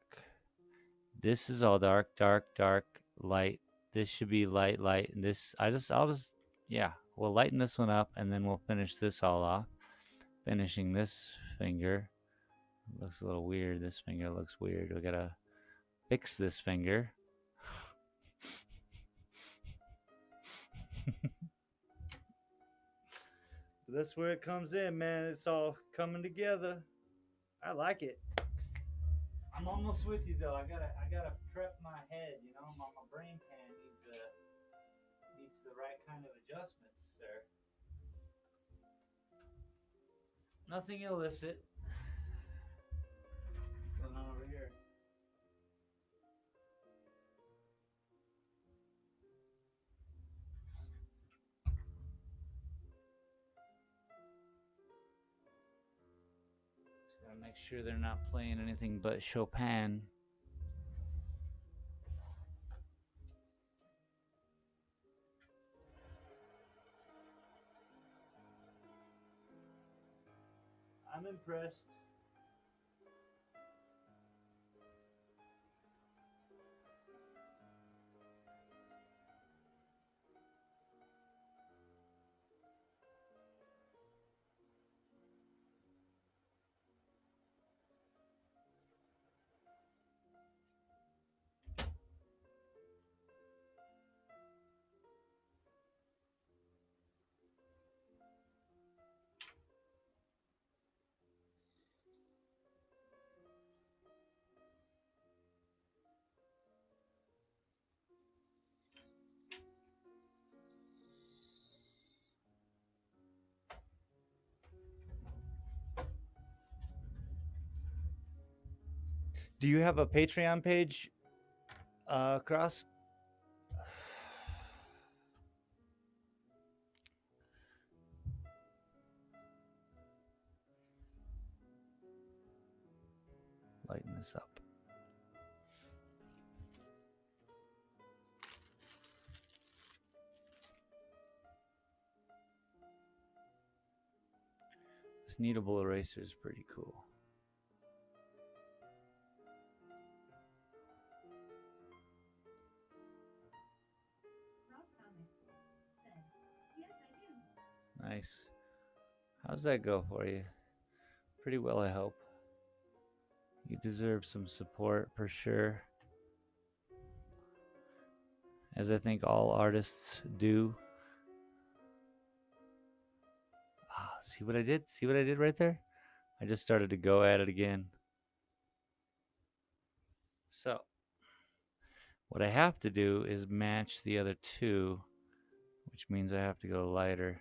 This is all dark, dark, dark, light. This should be light, light. And this, yeah, we'll lighten this one up and then we'll finish this all off. Finishing this finger. Looks a little weird. This finger looks weird. We gotta fix this finger. That's where it comes in, man. It's all coming together. I like it. I'm almost with you though. I gotta prep my head. You know, my brain pan needs the right kind of adjustments, sir. Nothing illicit. What's going on over here? Just gotta make sure they're not playing anything but Chopin. I'm impressed. Do you have a Patreon page, Cross? Lighten this up. This kneadable eraser is pretty cool. Nice. How's that go for you? Pretty well, I hope. You deserve some support for sure, as I think all artists do. Ah, see what I did? See what I did right there? I just started to go at it again. So, what I have to do is match the other two, which means I have to go lighter.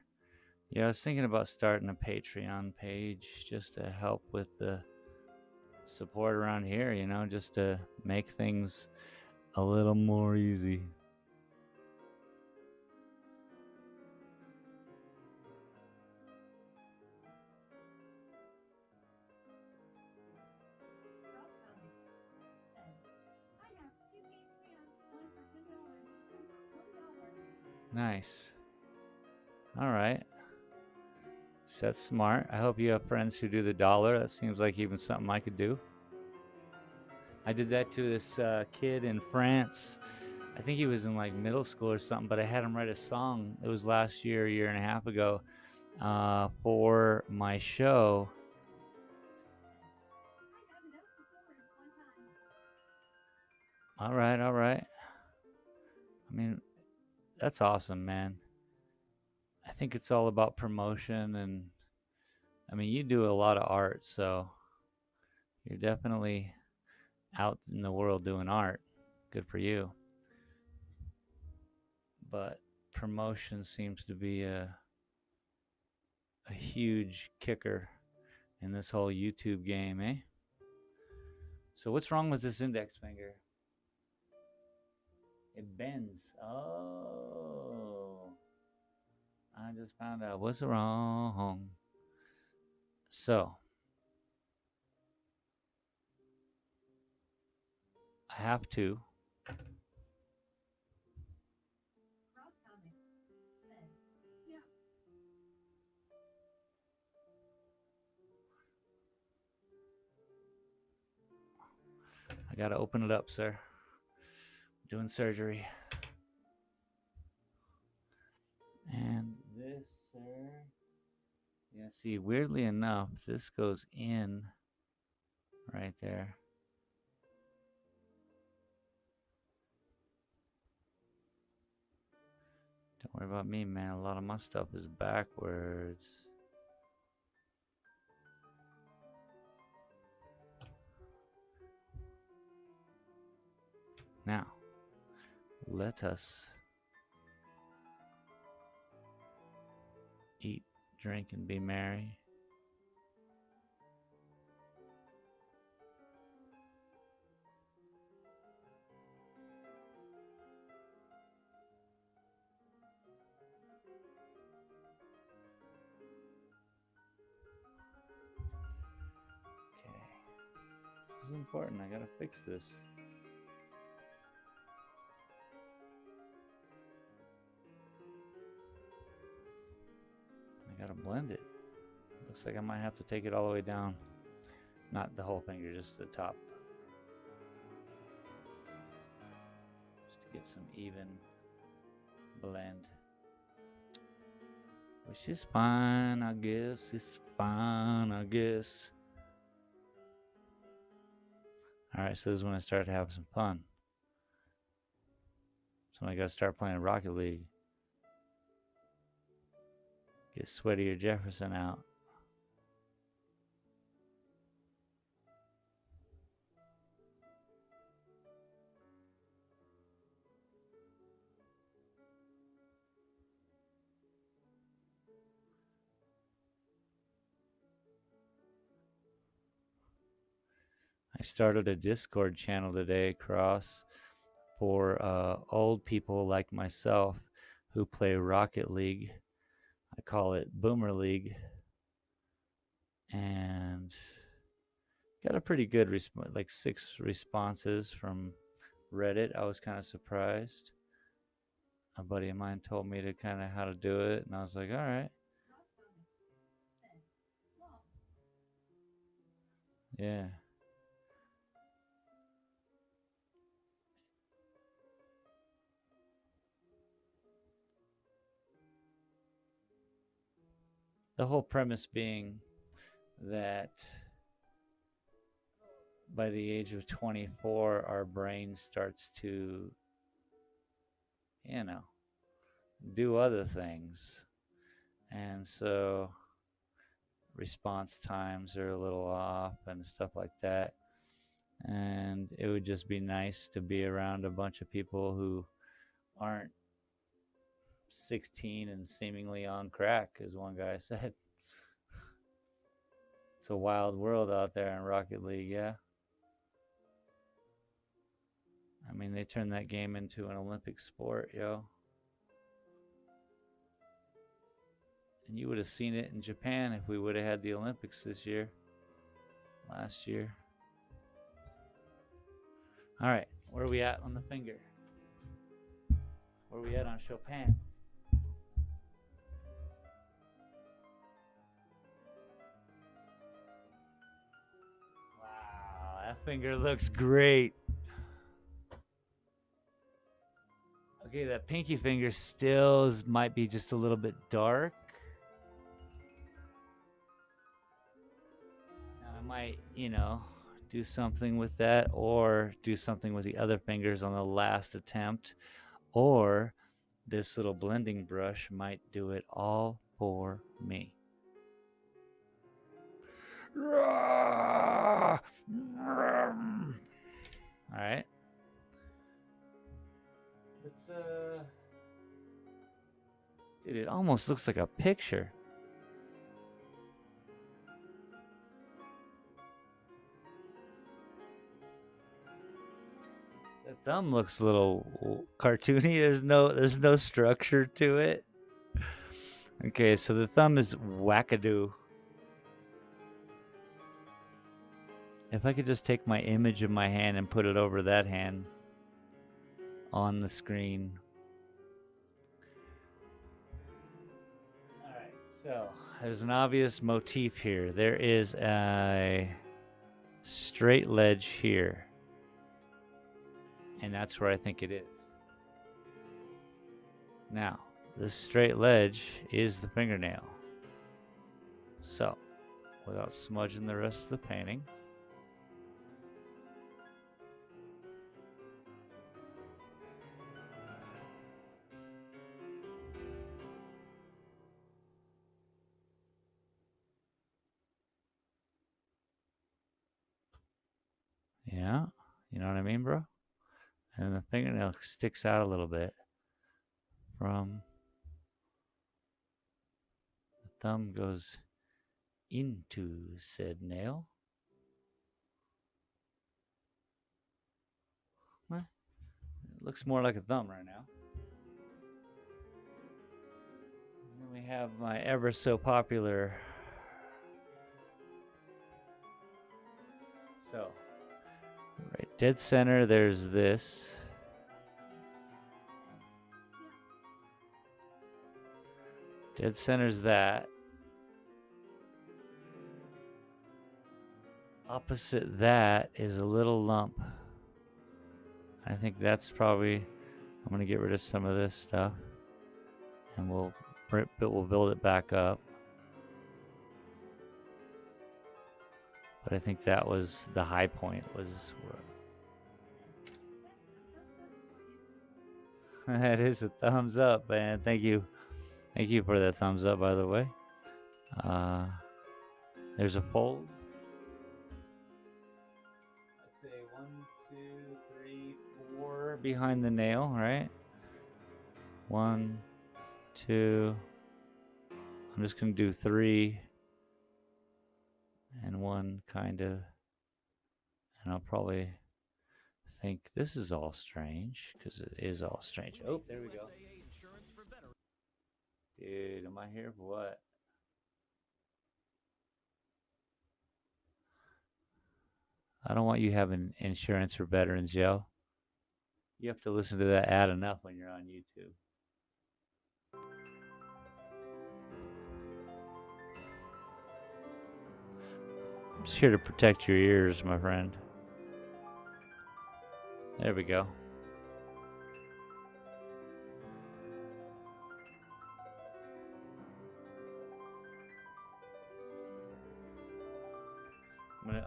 Yeah, I was thinking about starting a Patreon page just to help with the support around here, just to make things a little more easy. Cross Comics said, I have 2 game plans, one for $10 and one for $1. Nice. All right. So that's smart. I hope you have friends who do the dollar. That seems like even something I could do. I did that to this kid in France. I think he was in like middle school or something, but I had him write a song. It was last year, a year and a half ago, for my show. All right, all right. I mean, that's awesome, man. I think it's all about promotion, and I mean, you do a lot of art, so you're definitely out in the world doing art. Good for you. But promotion seems to be a huge kicker in this whole YouTube game, eh? So what's wrong with this index finger? It bends. Oh. I just found out what's wrong. So I have to. Cross Comics said, yeah. I gotta open it up, sir. Doing surgery. And this, sir. Yeah, see, weirdly enough, this goes in right there. Don't worry about me, man. A lot of my stuff is backwards. Now, let us eat, drink, and be merry. Okay. This is important. I gotta fix this. I gotta blend it. Looks like I might have to take it all the way down. Not the whole finger, just the top. Just to get some even blend. Which is fine, I guess. It's fine, I guess. Alright, so this is when I start to have some fun. So when I gotta start playing Rocket League. Get Sweaty or Jefferson out. I started a Discord channel today, Cross, for old people like myself who play Rocket League. I call it Boomer League. And got a pretty good response, like 6 responses from Reddit. I was kind of surprised. A buddy of mine told me to kind of how to do it, and I was like, all right. Yeah. the whole premise being that by the age of 24, our brain starts to, you know, do other things. And so response times are a little off and stuff like that. And it would just be nice to be around a bunch of people who aren't 16 and seemingly on crack, as one guy said. It's a wild world out there in Rocket League, yeah. I mean, they turned that game into an Olympic sport, yo. And you would have seen it in Japan if we would have had the Olympics last year. All right, where are we at on the finger? Where are we at on Chopin? Wow, that finger looks great. Okay, that pinky finger still might be just a little bit dark. Now I might, do something with that, or do something with the other fingers on the last attempt, or this little blending brush might do it all for me. All right. Let's dude, it almost looks like a picture. The thumb looks a little cartoony. There's no structure to it. Okay, so the thumb is wackadoo. If I could just take my image of my hand and put it over that hand on the screen. All right, so there's an obvious motif here. There is a straight ledge here. And that's where I think it is. Now, this straight ledge is the fingernail. So, without smudging the rest of the painting, yeah, you know what I mean, bro? And the fingernail sticks out a little bit from the thumb, goes into said nail. Well, it looks more like a thumb right now. And then we have my ever so popular. So, right dead center, there's this. Dead center's that. Opposite that is a little lump. I think that's probably, I'm going to get rid of some of this stuff. And we'll build it back up. But I think that was the high point. That is a thumbs up, man. Thank you for that thumbs up, by the way. There's a fold. Let's say 1, 2, 3, 4 behind the nail, right? 1, 2. I'm just gonna do 3 and 1 kind of, and I'll probably think this is all strange, because it is all strange. Oh, there we go. Dude, am I here for what? I don't want you having insurance for veterans, yo. You have to listen to that ad enough when you're on YouTube. I'm just here to protect your ears, my friend. There we go.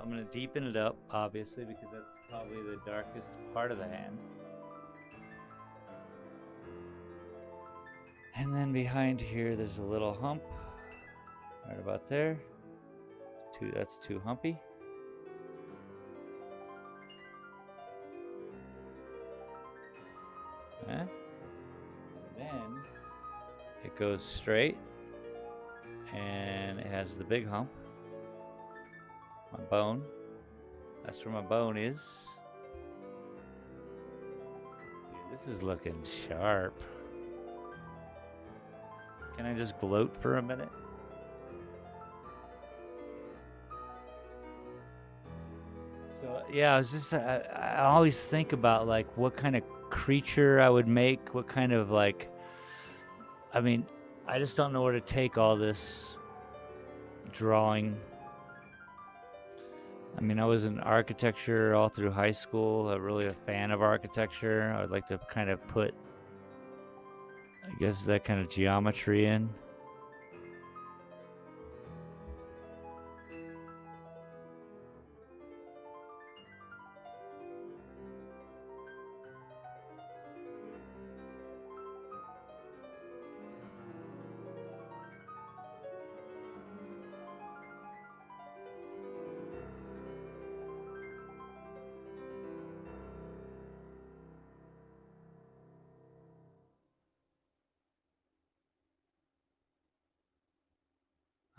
gonna deepen it up, obviously, because that's probably the darkest part of the hand. And then behind here, there's a little hump, right about there. That's too humpy. And then it goes straight, and it has the big hump. My bone. That's where my bone is. Dude, this is looking sharp. Can I just gloat for a minute? So yeah, I always think about like what kind of creature I would make, what kind of like, I mean, I just don't know where to take all this drawing. I mean, I was in architecture all through high school. I'm really a fan of architecture. I'd like to kind of put, I guess, that kind of geometry in.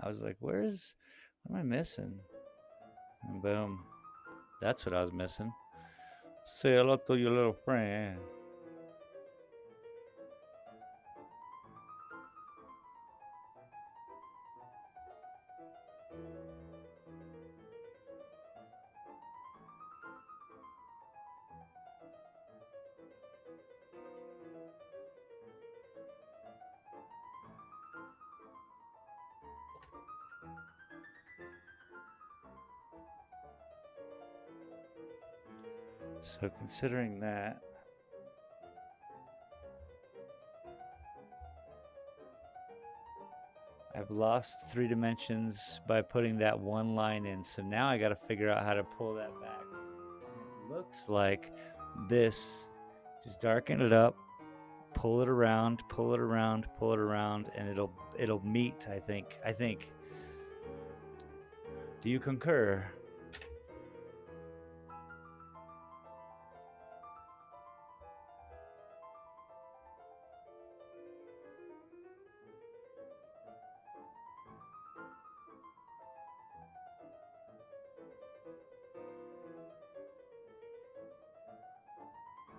I was like, what am I missing? And boom, that's what I was missing. Say hello to your little friend. So considering that, I've lost 3 dimensions by putting that one line in. So now I got to figure out how to pull that back. It looks like this. Just darken it up, pull it around, pull it around, pull it around, and it'll meet, I think. Do you concur?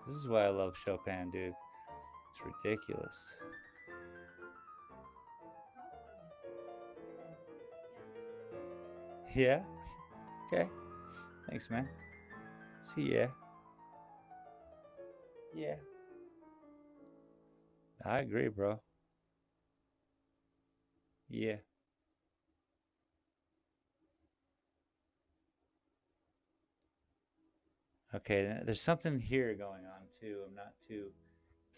This is why I love Chopin, dude. It's ridiculous. Yeah? Okay. Thanks, man. See ya. Yeah. I agree, bro. Yeah. Okay, there's something here going on too. I'm not too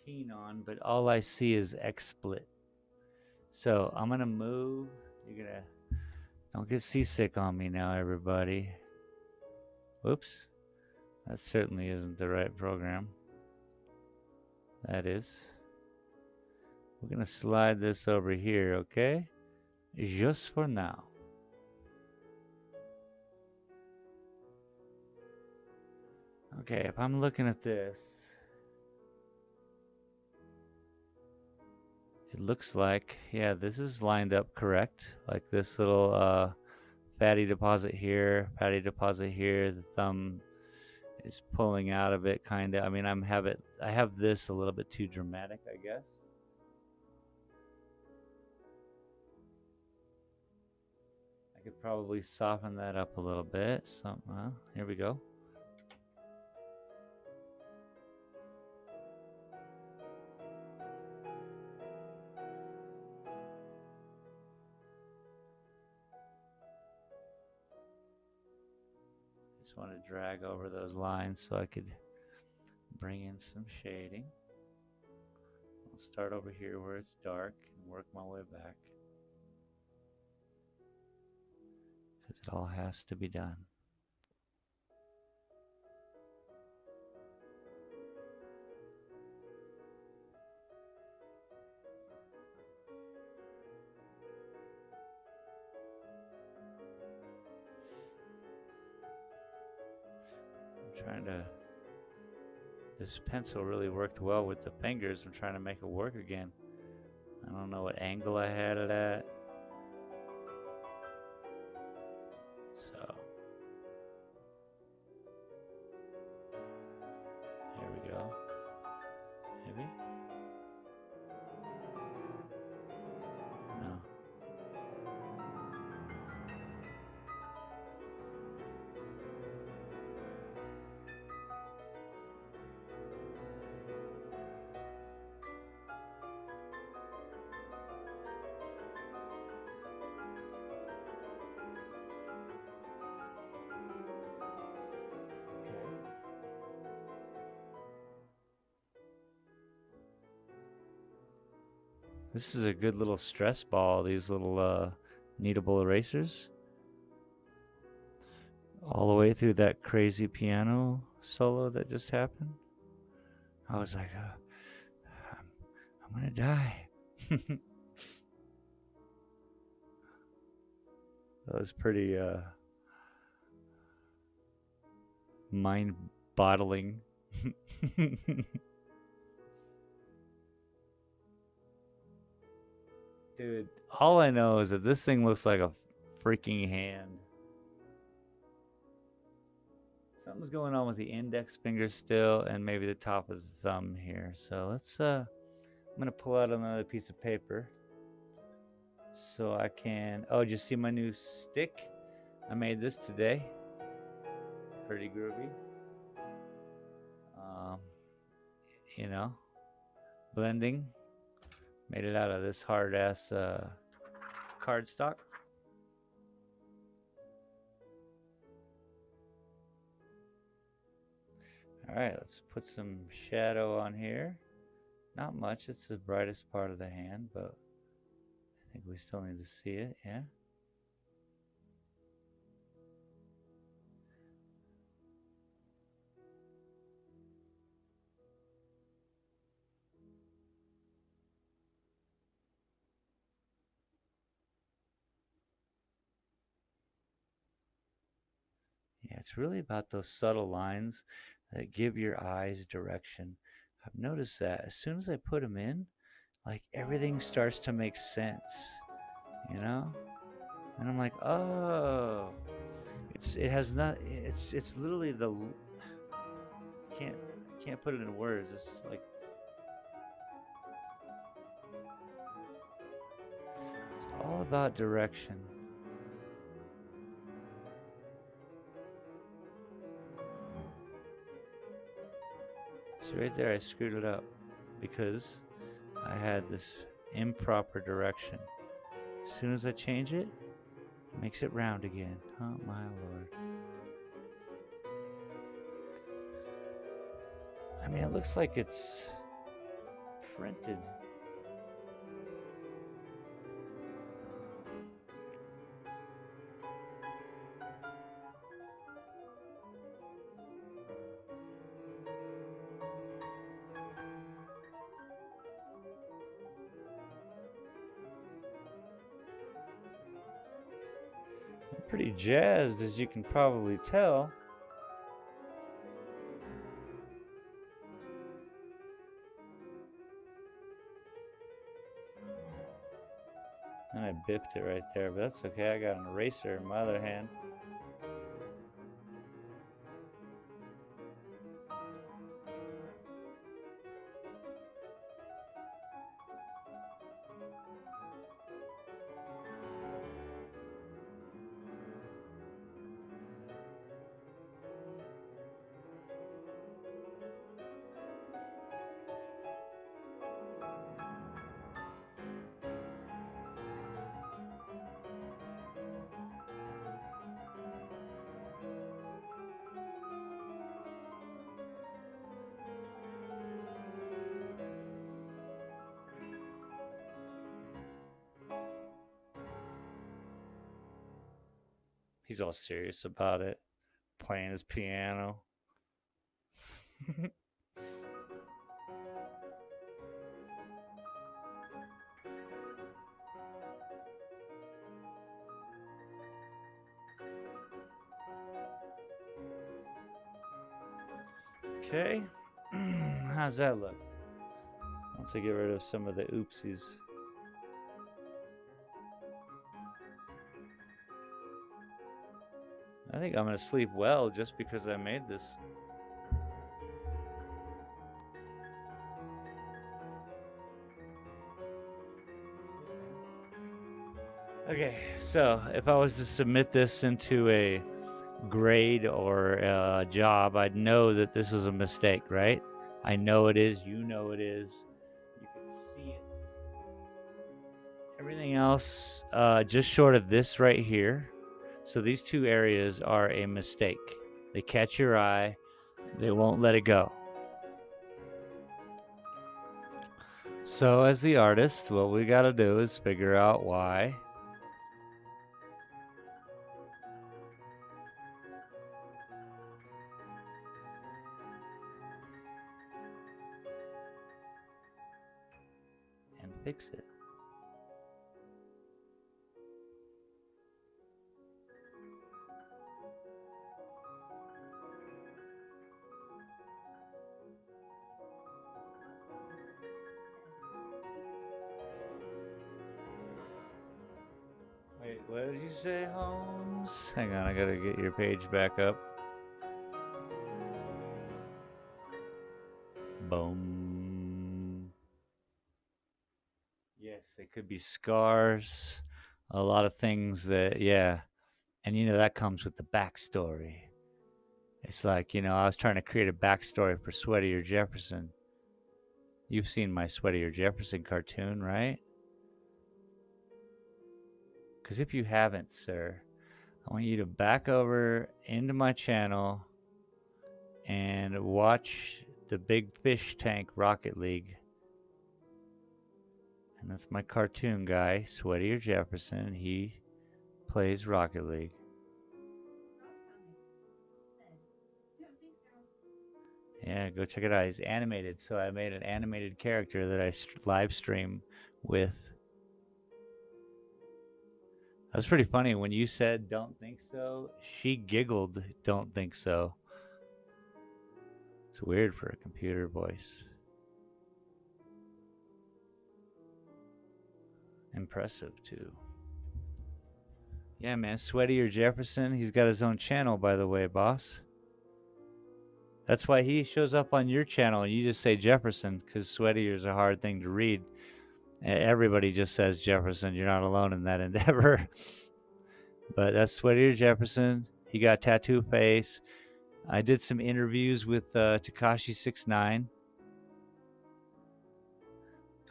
keen on, but all I see is XSplit. So I'm gonna move. Don't get seasick on me now, everybody. Whoops. That certainly isn't the right program. That is. We're gonna slide this over here, okay? Just for now. Okay, if I'm looking at this, it looks like, yeah, this is lined up correct. Like this little fatty deposit here, the thumb is pulling out of it kind of. I mean, I have this a little bit too dramatic, I guess. I could probably soften that up a little bit. So, here we go. Just want to drag over those lines so I could bring in some shading. I'll start over here where it's dark and work my way back, because it all has to be done. Trying to. This pencil really worked well with the fingers. I'm trying to make it work again. I don't know what angle I had it at. So. Here we go. Maybe? No. This is a good little stress ball, these little kneadable erasers. All the way through that crazy piano solo that just happened. I was like, I'm gonna die. That was pretty mind-boggling. Dude, all I know is that this thing looks like a freaking hand. Something's going on with the index finger still, and maybe the top of the thumb here. So let's, I'm gonna pull out another piece of paper so I can, oh, did you see my new stick? I made this today. Pretty groovy. You know, blending. Made it out of this hard ass cardstock. All right, let's put some shadow on here. Not much, it's the brightest part of the hand, but I think we still need to see it, yeah? Yeah, it's really about those subtle lines that give your eyes direction. I've noticed that as soon as I put them in, like everything starts to make sense, you know? And I'm like, oh, it has not, it's literally the, I can't put it in words. It's like, it's all about direction. See right there, I screwed it up because I had this improper direction. As soon as I change it, it makes it round again. Oh my lord. I mean, it looks like it's printed. I'm pretty jazzed, as you can probably tell. And I bipped it right there, but that's okay. I got an eraser in my other hand. He's all serious about it, playing his piano. Okay. How's that look? Once I get rid of some of the oopsies. I think I'm going to sleep well just because I made this. Okay, so if I was to submit this into a grade or a job, I'd know that this was a mistake, right? I know it is. You know it is. You can see it. Everything else, just short of this right here. So these two areas are a mistake. They catch your eye. They won't let it go. So as the artist, what we got to do is figure out why. And fix it. Wait, what did you say, Holmes? Hang on, I gotta get your page back up. Boom. Yes, they could be scars. A lot of things that, yeah. And that comes with the backstory. It's like, I was trying to create a backstory for Sweatier Jefferson. You've seen my Sweatier Jefferson cartoon, right? Because if you haven't, sir, I want you to back over into my channel and watch the Big Fish Tank Rocket League. And that's my cartoon guy, Sweatier Jefferson. He plays Rocket League. Yeah, go check it out. He's animated, so I made an animated character that I live stream with. That was pretty funny. When you said "don't think so," she giggled, "Don't think so." It's weird for a computer voice. Impressive, too. Yeah, man. Sweatier Jefferson. He's got his own channel, by the way, boss. That's why he shows up on your channel and you just say Jefferson, because Sweatier is a hard thing to read. Everybody just says Jefferson. You're not alone in that endeavor. But that's Sweatier Jefferson. He got tattoo face. I did some interviews with Tekashi 69.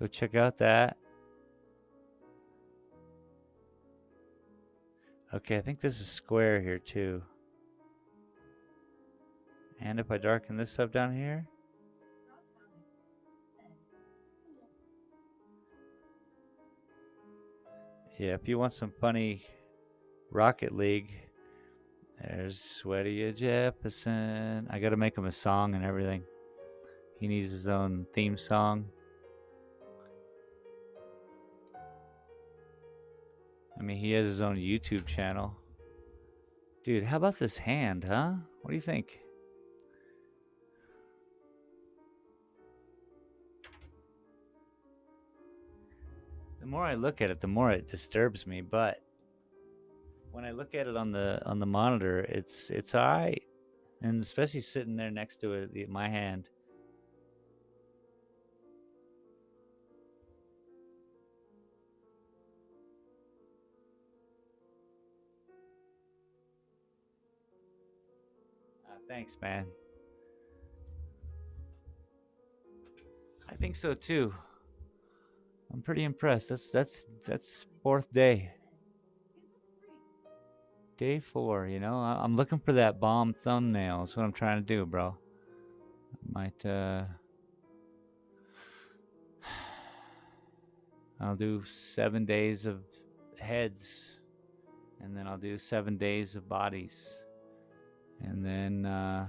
Go check out that. Okay, I think this is square here too. And if I darken this up down here. Yeah, if you want some funny Rocket League, there's Sweatier Jefferson. I gotta make him a song and everything. He needs his own theme song. I mean, he has his own YouTube channel. Dude, how about this hand, huh? What do you think? The more I look at it, the more it disturbs me, but when I look at it on the monitor, it's all right. And especially sitting there next to it, my hand. Thanks, man. I think so too. I'm pretty impressed. That's fourth day. Day 4. I'm looking for that bomb thumbnail. That's what I'm trying to do, bro. Might I'll do 7 days of heads, and then I'll do 7 days of bodies, and then I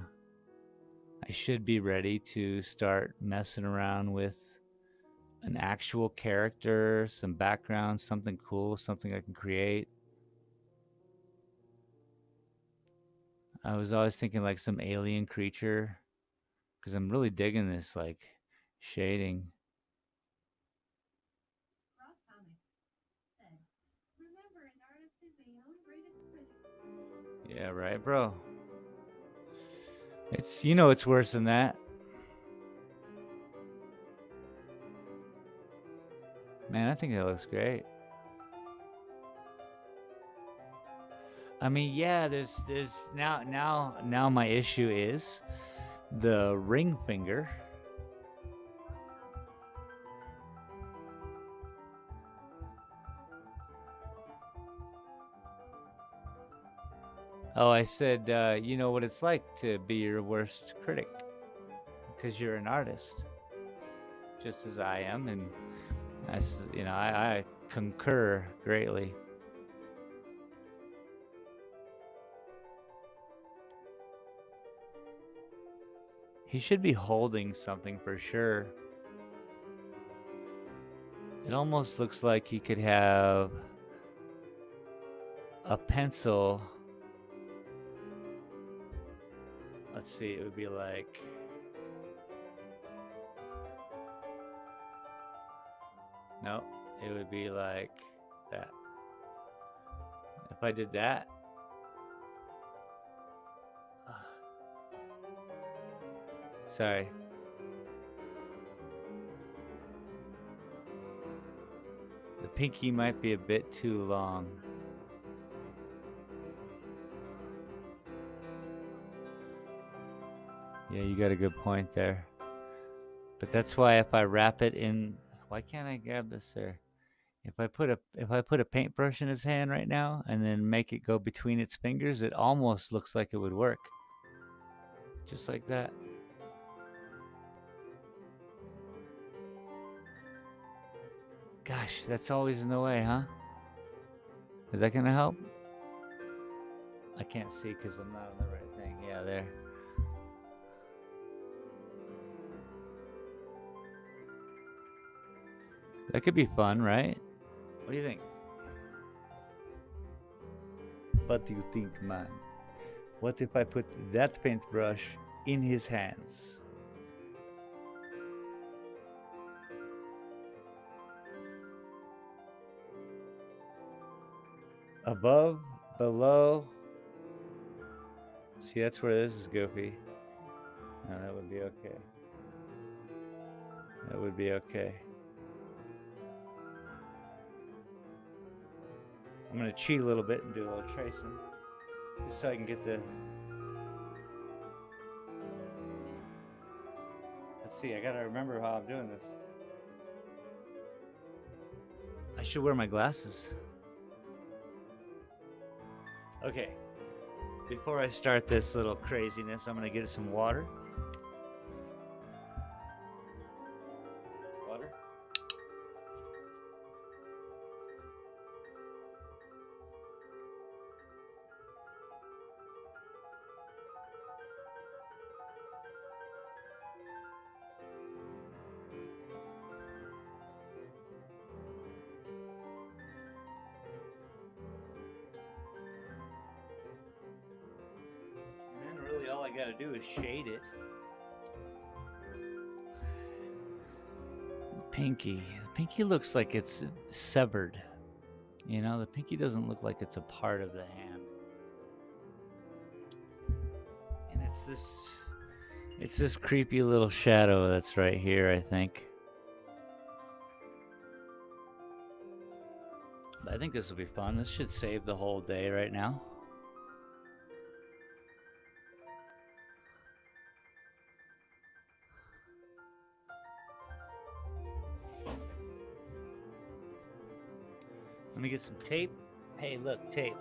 should be ready to start messing around with an actual character, some background, something cool, something I can create. I was always thinking like some alien creature, because I'm really digging this like shading. Ross Comics said, "Remember, an artist is their own greatest critic." Yeah, right, bro. It's, you know, it's worse than that. Man, I think that looks great. I mean, yeah, there's now my issue is the ring finger. Oh, I said, you know what it's like to be your worst critic because you're an artist, just as I am, and I concur greatly. He should be holding something for sure. It almost looks like he could have a pencil. Let's see, it would be like, no, it would be like that. If I did that, sorry. The pinky might be a bit too long. Yeah, you got a good point there. But that's why if I wrap it in, why can't I grab this there? If I put a paintbrush in his hand right now and then make it go between its fingers, it almost looks like it would work. Just like that. Gosh, that's always in the way, huh? Is that gonna help? I can't see because I'm not on the right thing. Yeah, there. That could be fun, right? What do you think? What do you think, man? What if I put that paintbrush in his hands? Above, below. See, that's where this is goofy. No, that would be okay. That would be okay. I'm gonna cheat a little bit and do a little tracing, just so I can get the. Let's see, I gotta remember how I'm doing this. I should wear my glasses. Okay, before I start this little craziness, I'm gonna get some water. Water. And then really all I gotta do is shade it. Pinky. The pinky looks like it's severed. You know, the pinky doesn't look like it's a part of the hand. And it's this creepy little shadow that's right here, I think. But I think this will be fun. This should save the whole day right now. Let me get some tape. Hey, look, tape.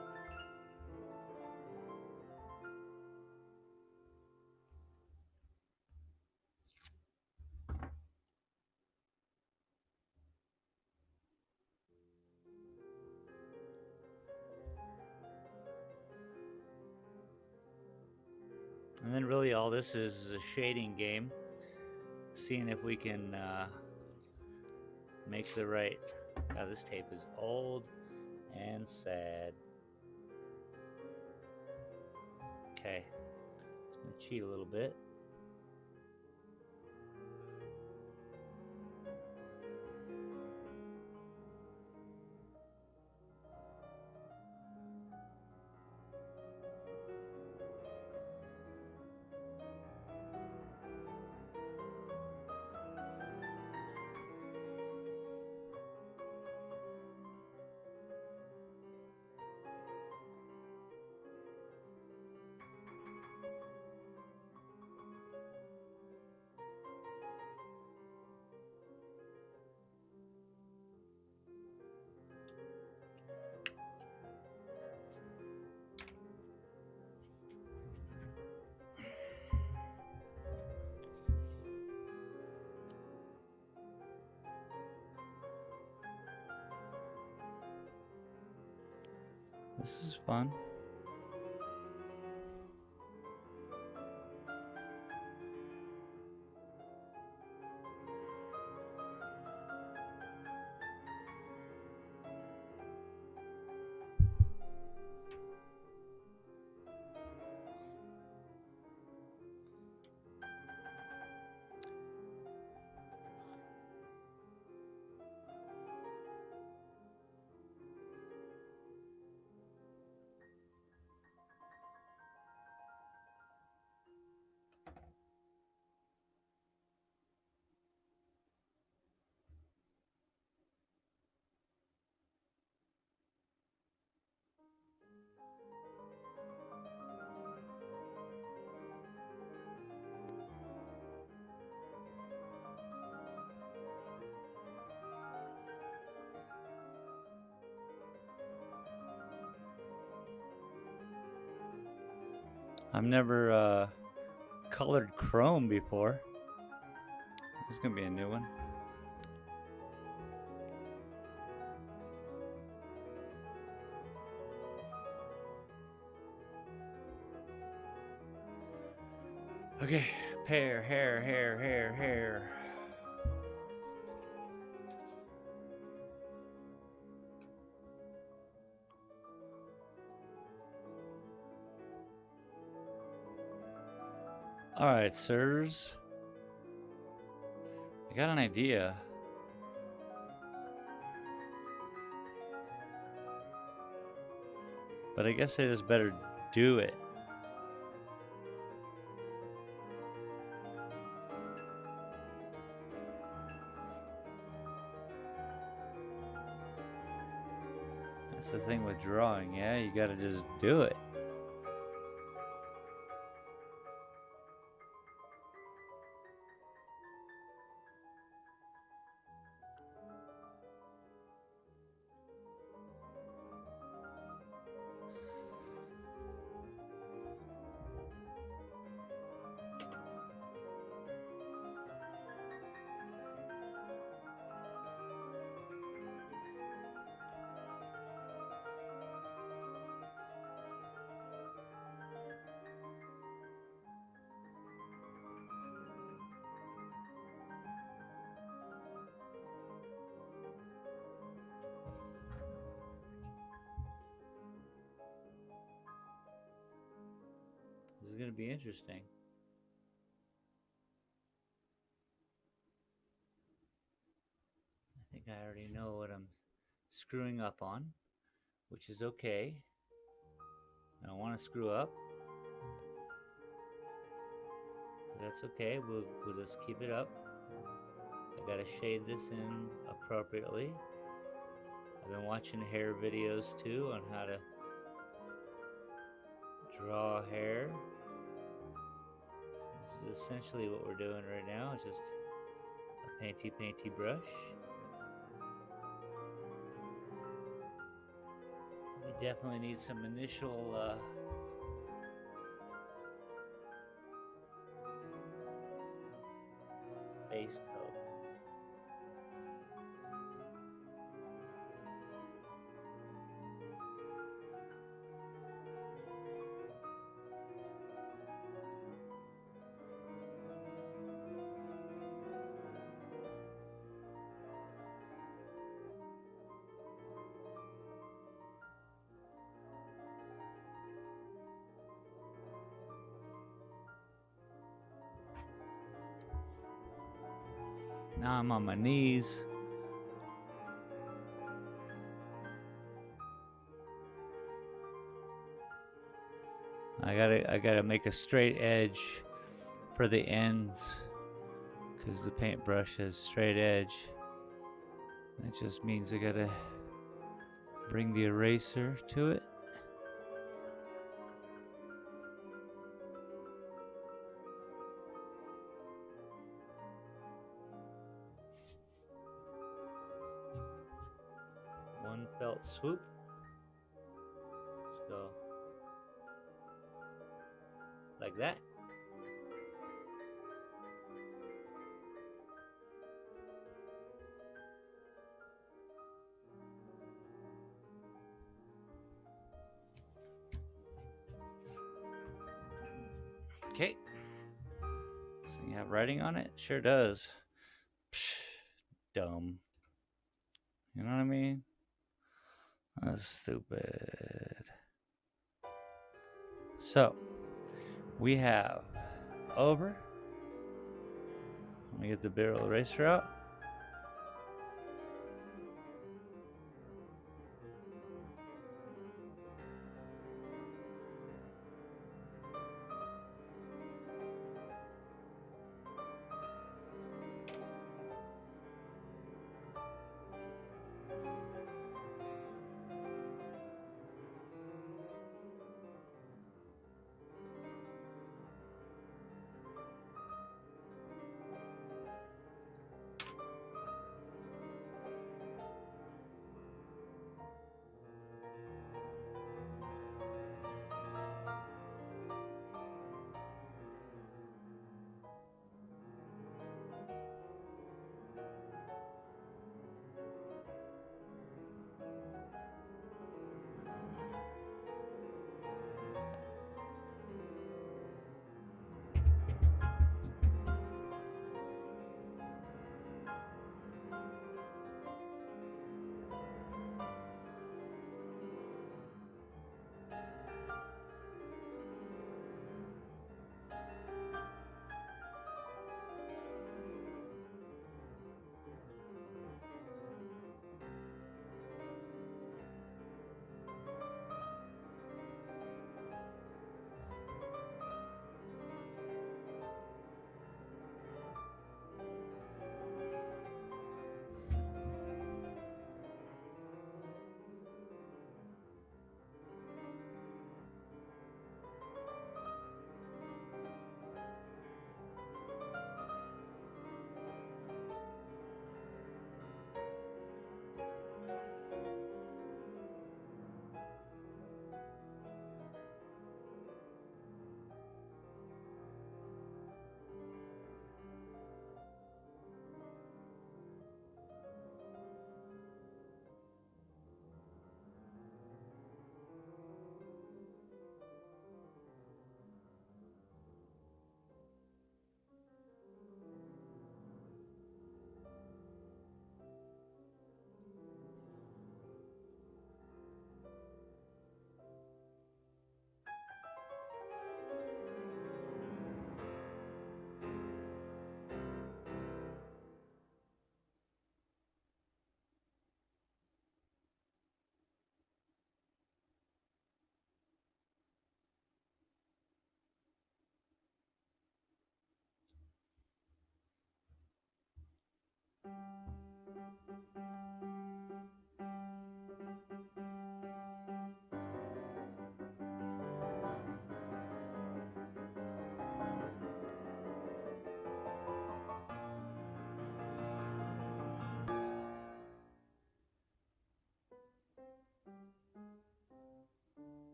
And then really all this is a shading game. Seeing if we can make the right. God, this tape is old and sad. Okay, I'm gonna cheat a little bit. This is fun. I've never colored chrome before. This is gonna be a new one. Okay, hair. All right, sirs. I got an idea. But I guess I just better do it. That's the thing with drawing, yeah? You gotta just do it. This is gonna be interesting. I think I already know what I'm screwing up on, which is okay. I don't want to screw up, but that's okay. We'll just keep it up. I gotta shade this in appropriately. I've been watching hair videos too on how to draw hair. This is essentially what we're doing right now. It's just a painty brush. We definitely need some initial base coat. Now I'm on my knees. I gotta make a straight edge for the ends because the paintbrush has straight edge. That just means I gotta bring the eraser to it. One felt swoop. Let's go like that. Okay. This thing have writing on it? Sure does. Psh, dumb. You know what I mean? That's stupid. So, we have over. Let me get the barrel eraser out.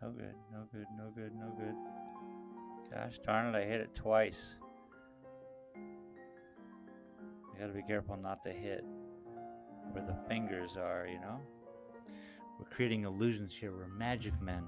No good, no good, no good, no good. Gosh darn it, I hit it twice. I gotta be careful not to hit where the fingers are, you know? We're creating illusions here. We're magic men.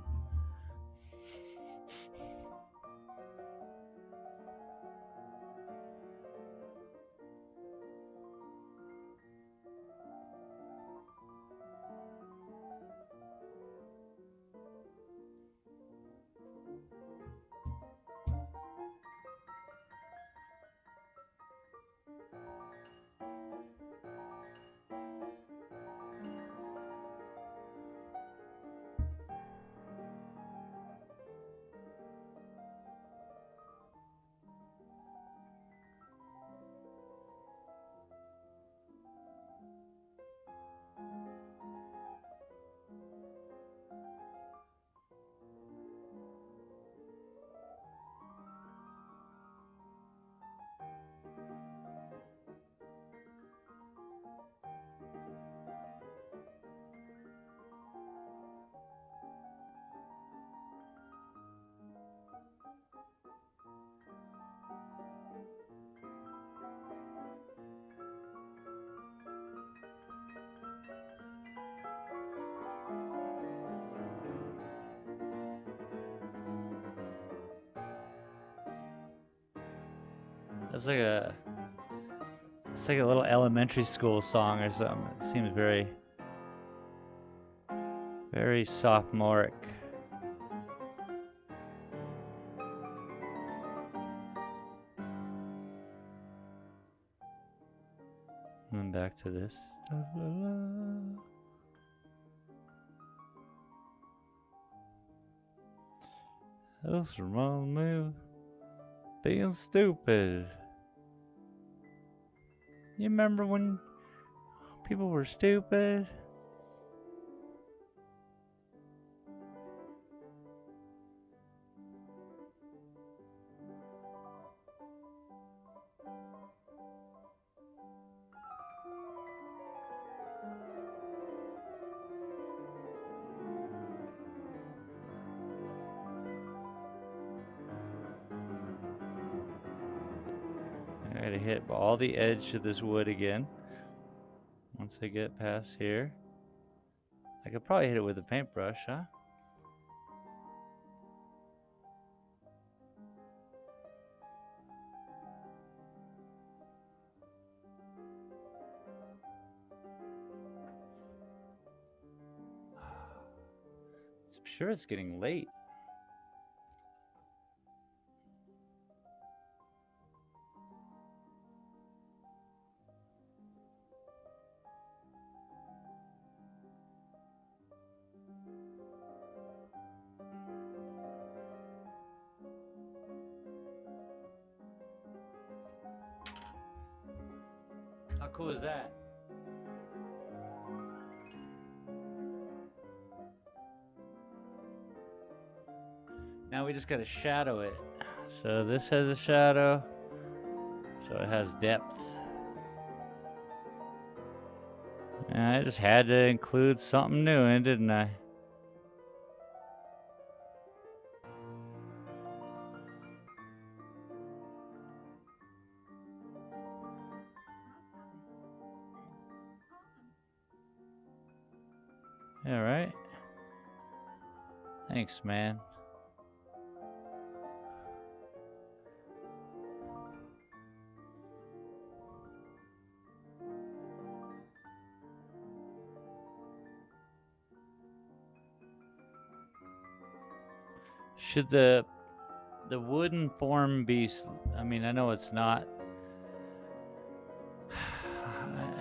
It's like a little elementary school song or something. It seems very, very sophomoric. And then back to this. This reminds me of being stupid. You remember when people were stupid? I gotta hit all the edge of this wood again. Once I get past here, I could probably hit it with a paintbrush, huh? I'm sure it's getting late. How cool is that? Now we just gotta shadow it. So this has a shadow, so it has depth. And I just had to include something new in, didn't I? Awesome. All right. Thanks, man. Should the wooden form be? I mean, I know it's not.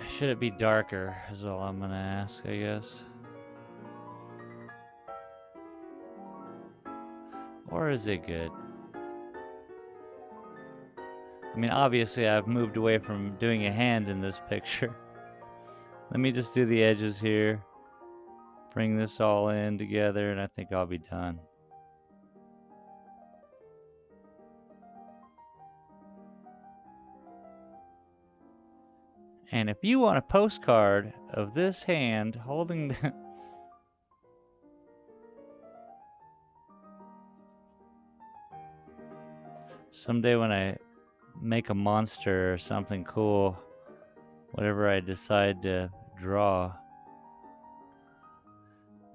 Should it be darker? Is all I'm gonna ask, I guess. Or is it good? I mean, obviously, I've moved away from doing a hand in this picture. Let me just do the edges here. Bring this all in together, and I think I'll be done. And if you want a postcard of this hand holding the... Someday when I make a monster or something cool, whatever I decide to draw,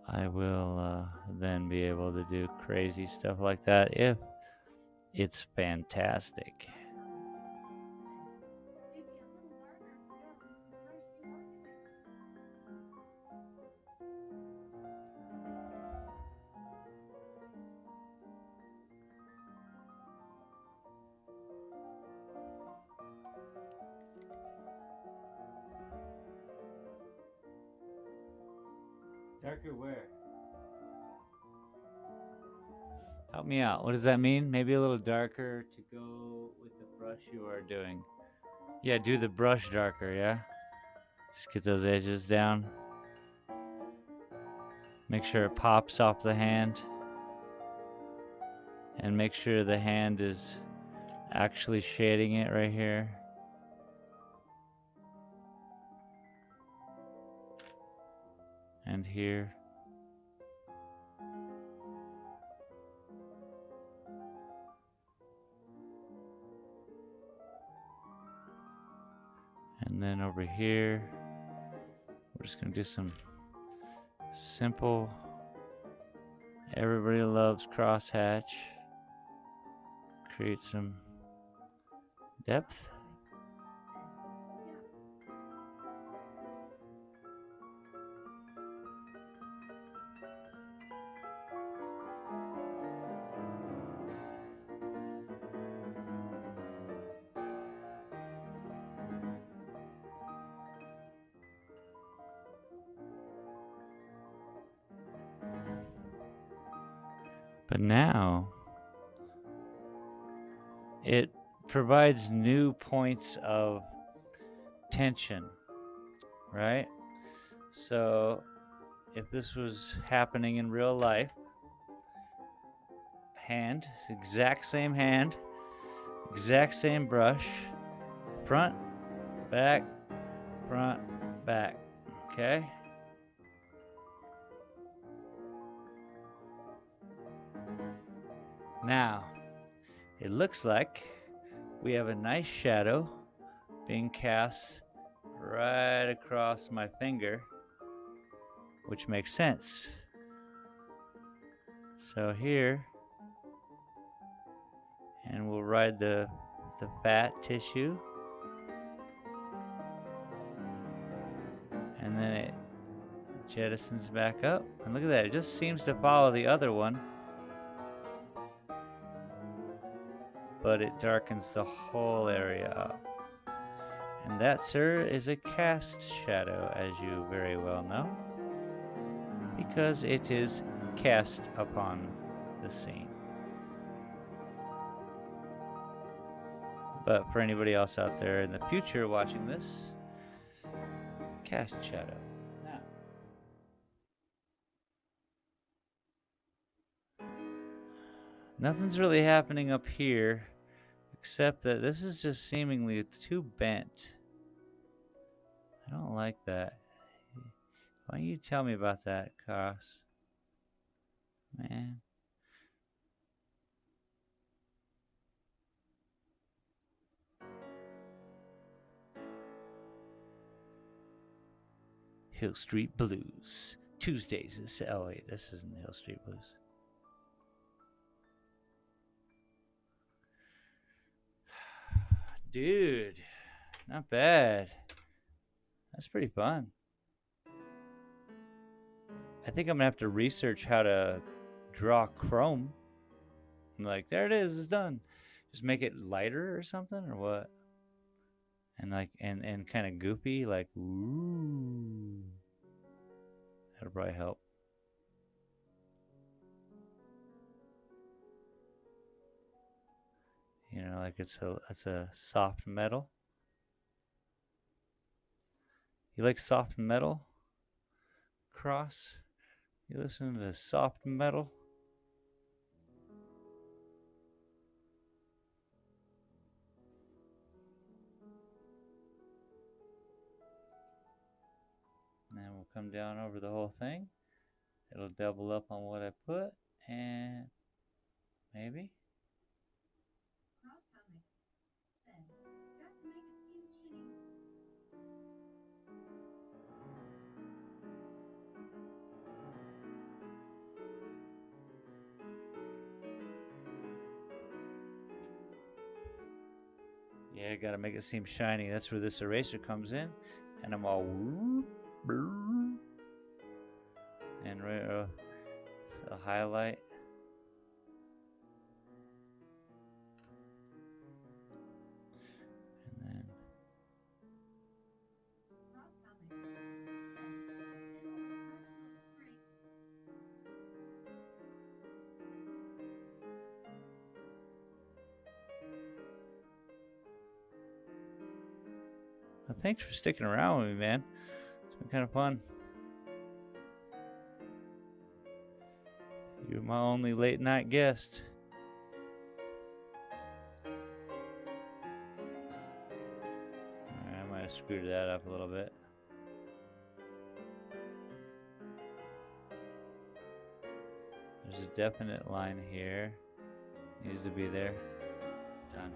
I will then be able to do crazy stuff like that if it's fantastic. Maybe a little darker to go with the brush you are using. Darker where? Help me out. What does that mean? Maybe a little darker to go with the brush you are doing. Yeah, do the brush darker, yeah? Just get those edges down. Make sure it pops off the hand. And make sure the hand is actually shading it right here. And here. And then over here, we're just gonna do some simple, everybody loves crosshatch. Create some Depth. But now it provides new points of tension, right? So if this was happening in real life, hand, exact same hand, exact same brush, front, back, okay? Now, it looks like we have a nice shadow being cast right across my finger, which makes sense. So here, and we'll ride the fat tissue, and then it jettisons back up. And look at that, it just seems to follow the other one, but it darkens the whole area up. And that, sir, is a cast shadow, as you very well know, because it is cast upon the scene. But for anybody else out there in the future watching this, cast shadow. Now, nothing's really happening up here, except that this is just seemingly too bent. I don't like that. Why don't you tell me about that, Cos? Man. Hill Street Blues. Tuesdays is... Oh, wait, this isn't Hill Street Blues. Dude, not bad. That's pretty fun. I think I'm gonna have to research how to draw chrome. I'm like, there it is, it's done. Just make it lighter or something, or what? And like, and kind of goofy, like, ooh. That'll probably help. You know, like it's a soft metal. You like soft metal? Cross? You listen to soft metal? And then we'll come down over the whole thing. It'll double up on what I put, and maybe. Yeah, I gotta make it seem shiny. That's where this eraser comes in, and I'm all and a highlight. And then well, thanks for sticking around with me, man. It's been kind of fun. You're my only late night guest. Alright, I might have screwed that up a little bit. There's a definite line here. Needs to be there. Done.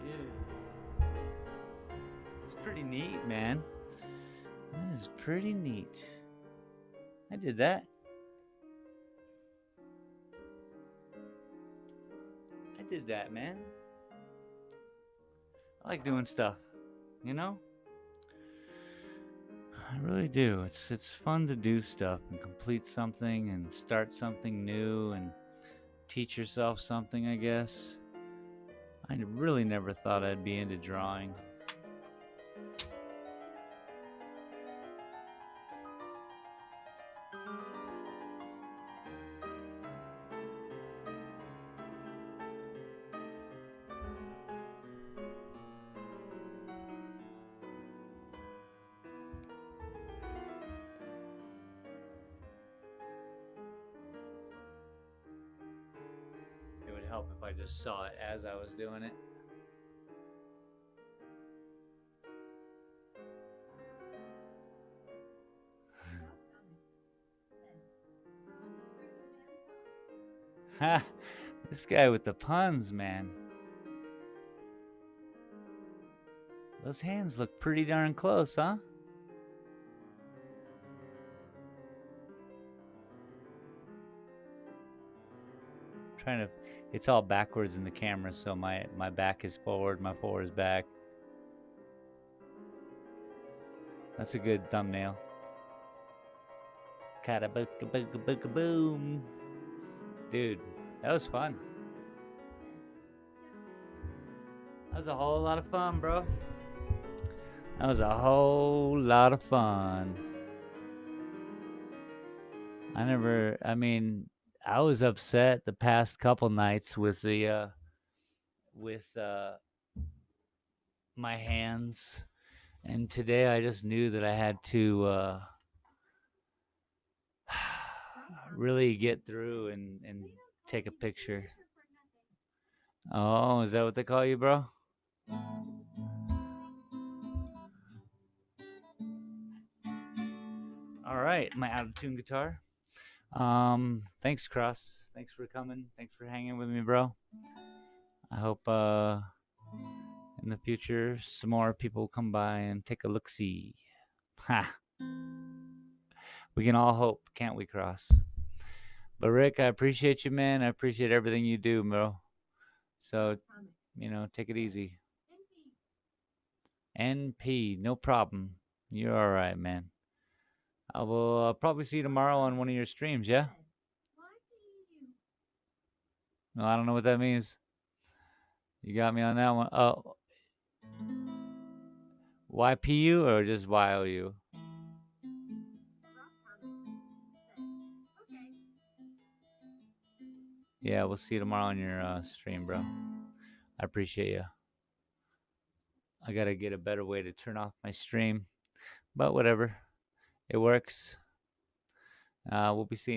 Dude. It's pretty neat, man. That is pretty neat. I did that. did that, man. I like doing stuff, you know? I really do. It's fun to do stuff and complete something and start something new and teach yourself something, I guess. I really never thought I'd be into drawing. It would help if I just saw it as I was doing it. Ha! This guy with the puns, man. Those hands look pretty darn close, huh? Trying to, it's all backwards in the camera, so my back is forward, my forward is back. That's a good thumbnail. Boom. Dude, that was fun. That was a whole lot of fun, bro. That was a whole lot of fun. I was upset the past couple nights with the my hands, and today I just knew that I had to really get through and take a picture. Oh, is that what they call you, bro? All right, my out-of-tune guitar. Thanks, Cross. Thanks for coming. Thanks for hanging with me, bro. I hope in the future some more people come by and take a look-see. Ha! We can all hope, can't we, Cross? But Rick, I appreciate you, man. I appreciate everything you do, bro. So, take it easy. NP, no problem. You're all right, man. I will probably see you tomorrow on one of your streams, yeah? No, I don't know what that means. You got me on that one. Oh. YPU or just YOU? Yeah, we'll see you tomorrow on your stream, bro. I appreciate you. I gotta get a better way to turn off my stream, but whatever. It works. We'll be seeing you.